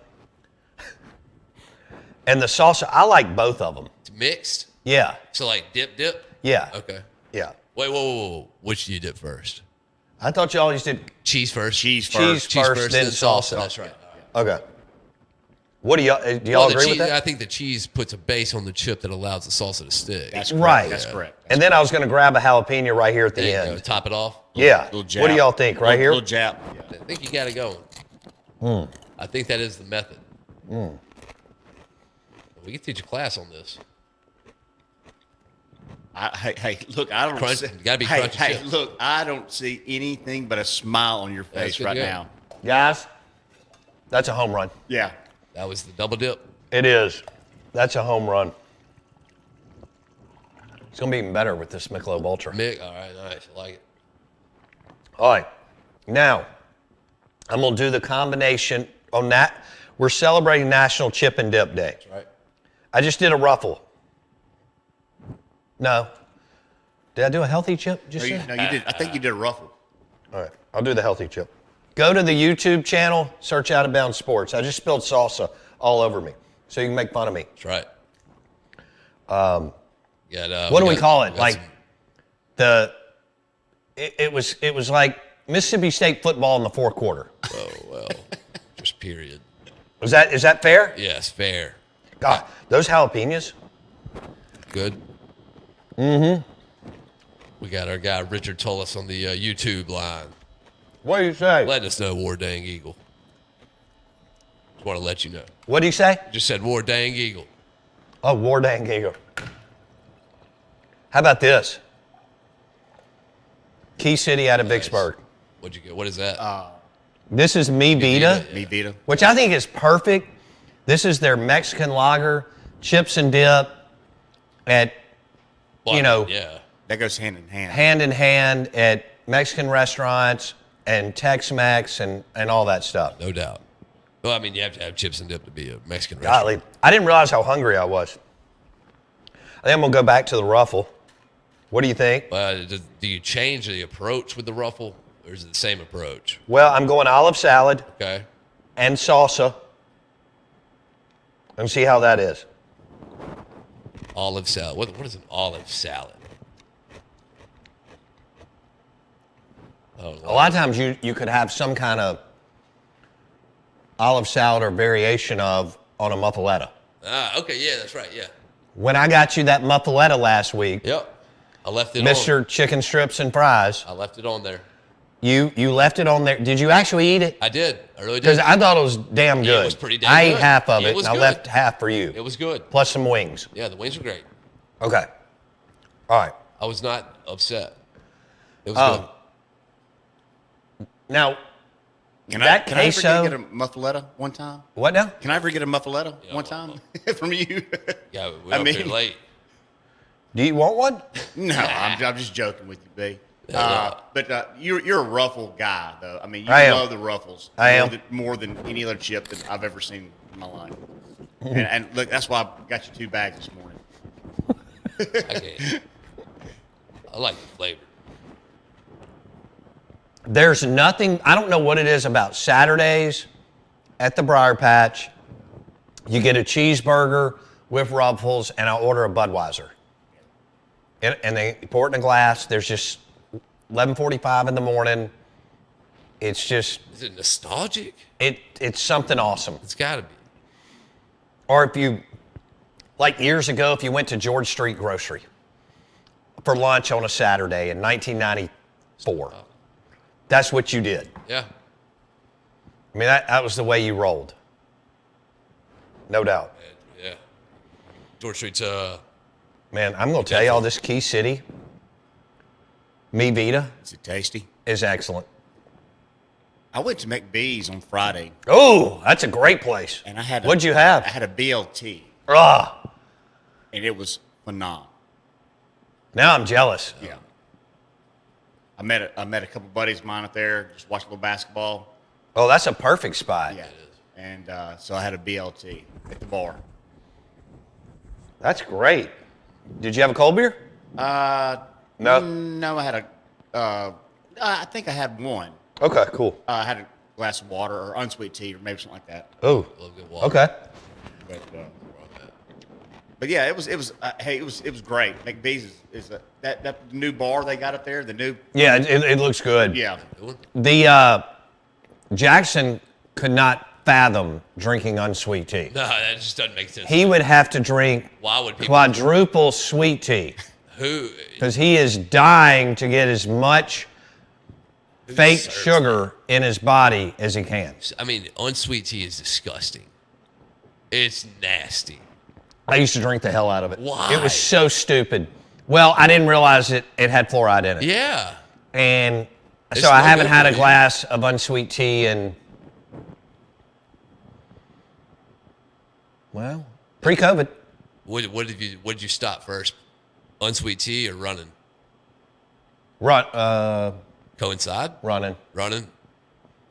and the salsa, I like both of them. It's mixed. Yeah, So like dip. yeah, Okay. yeah. Wait, whoa. Which do you dip first? I thought you always did Cheese first. Cheese cheese first. first, then salsa. That's right. Okay. What do y'all Well, agree cheese, with that? I think the cheese puts a base on the chip that allows the salsa to stick. That's correct. Right. That's correct. And then I was going to grab a jalapeno right here at the There you end. go. Top it off. Yeah. Little jab. What do y'all think? Right here? Little jab. Yeah. I think you got it going. I think that is the method. We can teach a class on this. Hey, look, I don't Crunch- see. you gotta be hey, crunchy hey, chips. look, I don't see anything but a smile on your That's face good right to go. now. Guys, that's a home run. Yeah. That was the double dip. It is. That's a home run. It's going to be even better with this Michelob Ultra. Mick, all right, nice. I like it. All right. Now, I'm going to do the combination on that. We're celebrating National Chip and Dip Day. That's right. I just did a ruffle. No. Did I do a healthy chip? Just No, say? you did. I think you did a ruffle. All right. I'll do the healthy chip. Go to the YouTube channel, search Out of Bounds Sports. I just spilled salsa all over me, so you can make fun of me. That's right. What do we call it? got Like some- it was like Mississippi State football in the fourth quarter. Oh, well, just period. Is that fair? Yes, fair. God, those jalapenos. Good. Mm-hmm. We got our guy Richard Tullis on the YouTube line. What do you say? Letting us know War Dang Eagle. Just want to let you know. What do you say? Just said War Dang Eagle. Oh, War Dang Eagle. How about this? Key City out of Nice. Vicksburg. What'd you get? What is that? This is Mi Vida, Yeah. Me Vita. which I think is perfect. This is their Mexican lager, chips and dip, at Well, you know, yeah. That goes hand in hand. hand in hand at Mexican restaurants and Tex-Mex and all that stuff. No doubt. Well, I mean, you have to have chips and dip to be a Mexican restaurant. Golly, I didn't realize how hungry I was. I think I'm gonna go back to the ruffle. What do you think? Do you change the approach with the ruffle, or is it the same approach? Well, I'm going olive salad Okay. and salsa. And see how that is. Olive salad. What is an olive salad? Oh, A lot of times you could have some kind of olive salad or variation of on a muffaletta. Okay, yeah, that's right, yeah. When I got you that muffaletta last week, Yep. I left it on. Mr. Chicken Strips and Fries, I left it on there. you left it on there. Did you actually eat it? I did. I really Because did. I thought it was damn Yeah, it good. was pretty damn I ate good. half of It it, was and I good. left half for you. It was good. Plus some wings. Yeah, the wings were great. Okay. All right. I was not upset. It was Um, good. Now, Can that I ever queso- get a muffaletta one time? what now? Can I ever get a muffaletta one time from you? Yeah, we I were up mean- here late. Do you want one? No, I'm just joking with you, B. Yeah. But you're a ruffle guy, though. I mean, you I am. love the ruffles. I am. More than any other chip that I've ever seen in my life. And look, that's why I got you 2 bags this morning. I like the flavor. There's nothing, I don't know what it is about Saturdays at the Briar Patch. You get a cheeseburger with Ruffles, and I order a Budweiser. And they pour it in a glass. There's just 11:45 in the morning. It's just... Is it nostalgic? It's something awesome. It's got to be. Or if you, like years ago, if you went to George Street Grocery for lunch on a Saturday in 1994, that's what you did. Yeah. I mean, that was the way you rolled. No doubt. Yeah. George Street's, Man, I'm going to tell you all, this Key City, Mi Vida, Is it tasty? is excellent. I went to McBee's on Friday, Oh, that's a great place. and I had. What'd you have? I had a BLT, Ah, and it was phenomenal. now I'm jealous. Yeah. I met a couple buddies of mine up there, just watched a little basketball. Oh, that's a perfect spot. Yeah. And so I had a BLT at the bar. That's great. Did you have a cold beer? No, I had I think I had one. Okay, cool. I had a glass of water or unsweet tea or maybe something like that. Oh, love good water. okay. But yeah, it was great. McBee's is that new bar they got up there. The new Yeah, it looks good. yeah. The Jackson could not fathom drinking unsweet tea. No, that just doesn't make sense. He would have to drink Why would people? quadruple sweet tea Who? because he is dying to get as much fake serves sugar in his body as he can. I mean, unsweet tea is disgusting. It's nasty. I used to drink the hell out of it. Why? It was so stupid. Well, I didn't realize it had fluoride in it. Yeah. And It's so I no haven't good had for a you. glass of unsweet tea in, well, pre-COVID. What did you stop first? Unsweet tea or running? Coincide? Running. Running?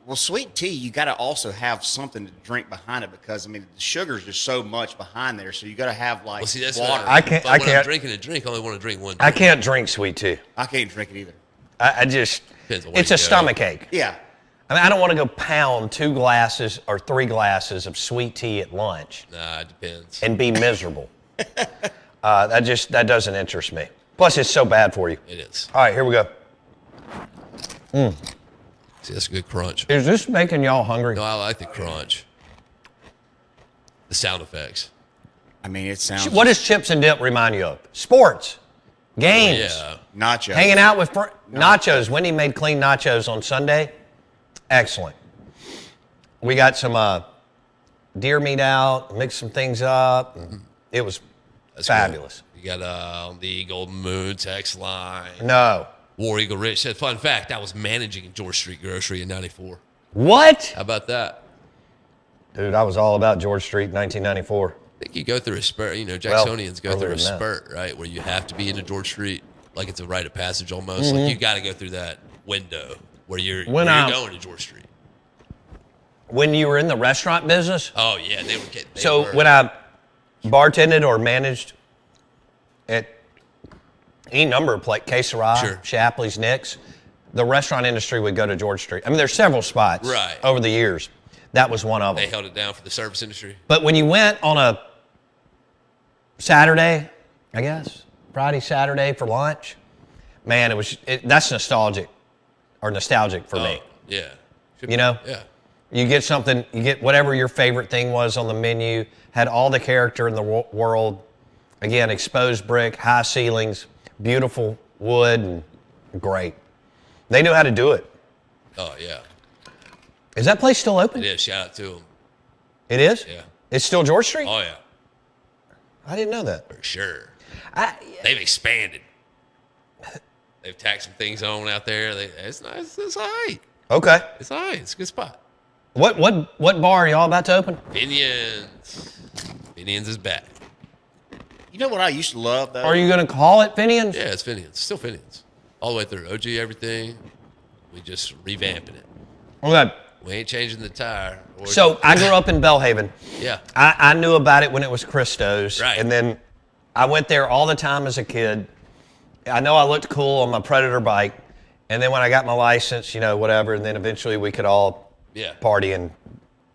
Well, sweet tea, you got to also have something to drink behind it because I mean the sugar's just so much behind there, so you got to have like Well, see, that's water. what I can't- But I when can't- I'm drinking a drink, I only want to drink one. I can't drink sweet tea. I can't drink it either. I just, Depends on where it's you a go. stomach ache. Yeah, I mean, I don't want to go pound 2 glasses or 3 glasses of sweet tea at lunch Nah, it depends. and be miserable. That doesn't interest me. Plus, it's so bad for you. It is. All right, here we go. See, that's a good crunch. Is this making y'all hungry? No, I like the crunch. The sound effects. I mean it sounds. What does chips and dip remind you of? Sports, games, Yeah. nacho? hanging out with nachos. Wendy made clean nachos on Sunday. Excellent. We got some deer meat out, mixed some things up. It was That's fabulous. good. You got on the Golden Moon text line. No. War Eagle Rich said, fun fact, I was managing George Street Grocery in 94. What? How about that? Dude, I was all about George Street in 1994. I think you go through a spurt. You know, Well, Jacksonians go earlier through a than that. spurt, right, where you have to be into George Street, like it's a rite of passage almost. Like you got to go through that window where you're When going to George Street. When you were in the restaurant business, Oh yeah, they were getting. so when I bartended or managed at any number of places, Que Sera, Sure. Shapley's, Nick's, the restaurant industry would go to George Street. I mean, there's several spots Right. over the years. That was one of they them. held it down for the service industry. But when you went on a Saturday, I guess, Friday, Saturday for lunch, man, that's nostalgic for me. Yeah. Should You know? Yeah. You get something, you get whatever your favorite thing was on the menu, had all the character in the world. Again, exposed brick, high ceilings, beautiful wood, and great. They knew how to do it. Oh yeah. Is that place still open? It is. Shout out to them. It is? Yeah. It's still George Street? Oh yeah. I didn't know that. For sure. I, They've expanded. They've tacked some things on out there. It's nice. It's all right. okay. It's all right. It's a good spot. What bar are y'all about to open? Finian's. Finian's is back. You know what I used to love though? Are you going to call it Finian's? Yeah, it's Finian's. Still Finian's. All the way through. OG everything. We just revamping it. Okay. We ain't changing the tire. So I grew up in Belhaven. Yeah. I knew about it when it was Christo's. Right. And then I went there all the time as a kid. I know I looked cool on my Predator bike. And then when I got my license, whatever, and then eventually we could all party and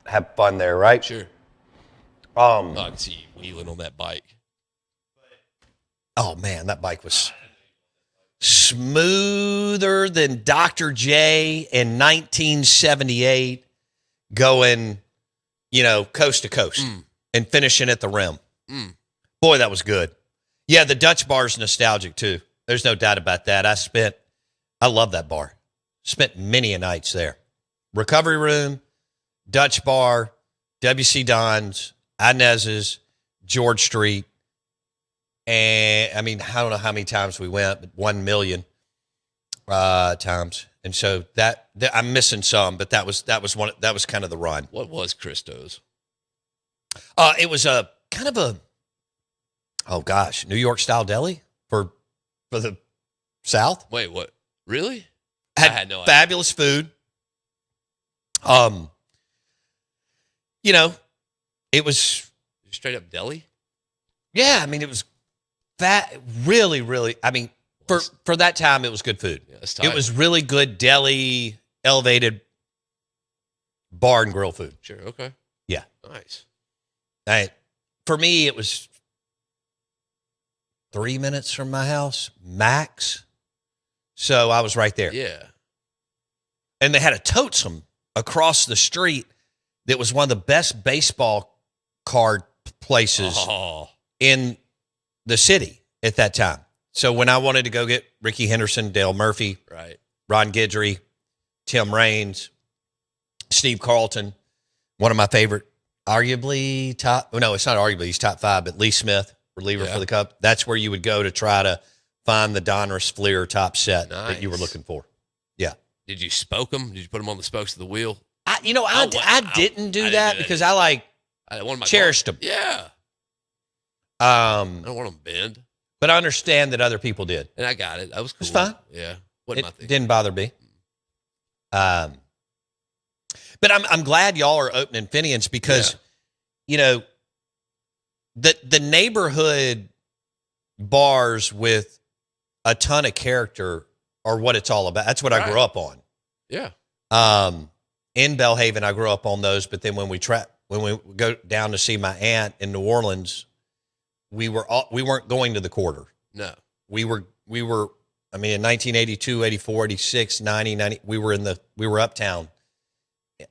have fun there, right? Sure. I can see you wheeling on that bike. Oh, man, that bike was smoother than Dr. J in 1978 going, coast to coast and finishing at the rim. Boy, that was good. Yeah, the Dutch bar's nostalgic, too. There's no doubt about that. I love that bar. Spent many a nights there. Recovery room, Dutch bar, W.C. Don's, Inez's, George Street. And I mean, I don't know how many times we went, but 1 million times. And so that I'm missing some, but that was kind of the run. What was Christo's? It was a kind of New York style deli for the South. Wait, what? Really? I had no idea. Fabulous food. It was straight up deli. Yeah, I mean, it was really, really. I mean, for that time, it was good food. Yeah, it was really good deli, elevated bar and grill food. Sure. Okay. Yeah. Nice. For me, it was 3 minutes from my house max. So I was right there. Yeah. And they had a Totem across the street that was one of the best baseball card places in the city at that time. So when I wanted to go get Ricky Henderson, Dale Murphy, right, Ron Guidry, Tim Raines, Steve Carlton, one of my favorite, arguably top, no, it's not arguably, he's top 5, but Lee Smith, reliever for the Cubs. That's where you would go to try to find the Donruss Fleer top set that you were looking for. Yeah. Did you spoke them? Did you put them on the spokes of the wheel? I didn't do that because I cherished them. Yeah. I don't want them bend. But I understand that other people did. And I got it. That was cool. It's fine. Yeah. Wasn't my thing. Didn't bother me. But I'm glad y'all are opening Finian's because, the neighborhood bars with a ton of character are what it's all about. That's what I grew up on. Yeah. In Belhaven, I grew up on those. But then when we go down to see my aunt in New Orleans, we weren't going to the Quarter. No. We were, I mean, in 1982, 84, 86, 90, 90, we were uptown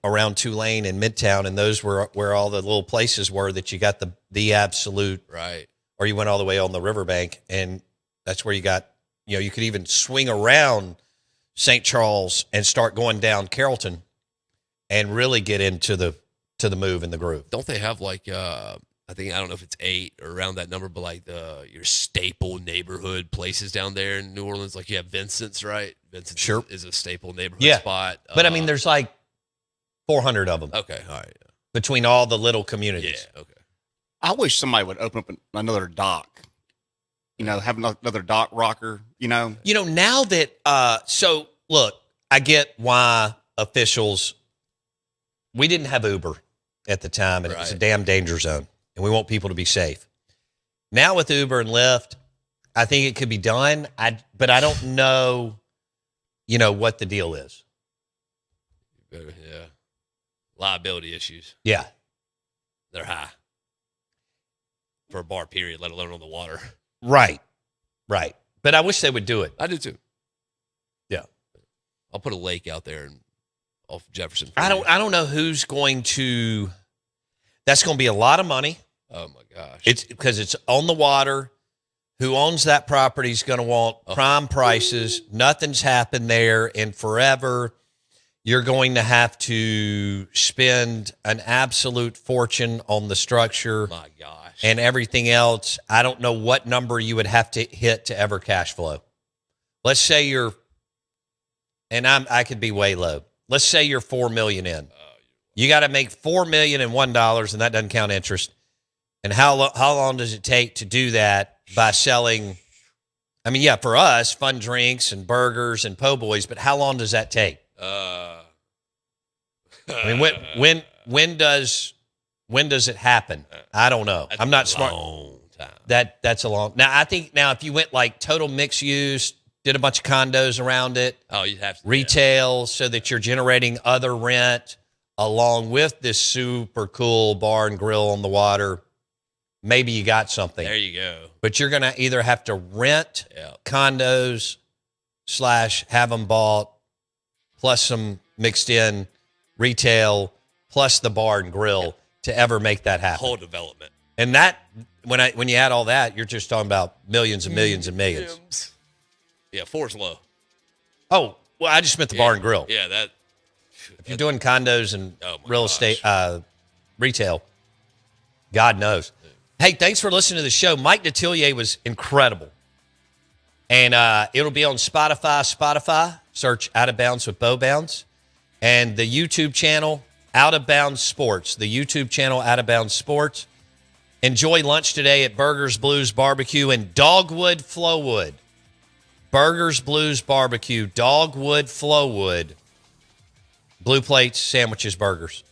around Tulane and Midtown. And those were where all the little places were that you got the absolute, right. Or you went all the way on the riverbank. And that's where you got, you could even swing around St. Charles and start going down Carrollton and really get into the move and the groove. Don't they have I don't know if it's 8 or around that number, but like your staple neighborhood places down there in New Orleans, like you have Vincent's, right? Vincent's sure. is a staple neighborhood spot. But I mean, there's like 400 of them. Okay, all right. Between all the little communities. Yeah, okay. I wish somebody would open up another dock. Have another dock rocker. Now that. So look, I get why officials. We didn't have Uber at the time, and it was a damn danger zone. And we want people to be safe. Now with Uber and Lyft, I think it could be done. But I don't know, what the deal is. Yeah. Liability issues. Yeah. They're high. For a bar period, let alone on the water. Right. But I wish they would do it. I do too. Yeah. I'll put a lake out there off Jefferson. I don't know who's going to. That's going to be a lot of money. Oh my gosh! It's because it's on the water. Who owns that property is going to want prime prices. Nothing's happened there in forever. You're going to have to spend an absolute fortune on the structure. My gosh! And everything else. I don't know what number you would have to hit to ever cash flow. Let's say you're, and I could be way low. Let's say you're $4 million in. You got to make $4 million and $1, and that doesn't count interest. And how long does it take to do that by selling? I mean, for us, fun drinks and burgers and po' boys, but how long does that take? I mean, when does it happen? I don't know. I'm not smart. Long time. That's a long. Now I think if you went like total mixed use, did a bunch of condos around it, Oh, you have to retail, so that you're generating other rent along with this super cool bar and grill on the water. Maybe you got something. There you go. But you're gonna either have to rent Yeah. condos / have them bought, plus some mixed in retail, plus the bar and grill to ever make that happen. Whole development. And that when you add all that, you're just talking about millions and millions and millions. Yeah, 4's low. Oh, well, I just meant the bar and grill. Yeah, that. If you're doing condos and Oh, my real gosh. estate, retail, God knows. Hey, thanks for listening to the show. Mike Detillier was incredible. And it'll be on Spotify. Search Out of Bounds with Bo Bounds. And the YouTube channel, Out of Bounds Sports. The YouTube channel, Out of Bounds Sports. Enjoy lunch today at Burgers Blues Barbecue in Dogwood, Flowwood. Burgers Blues Barbecue, Dogwood, Flowwood. Blue plates, sandwiches, burgers.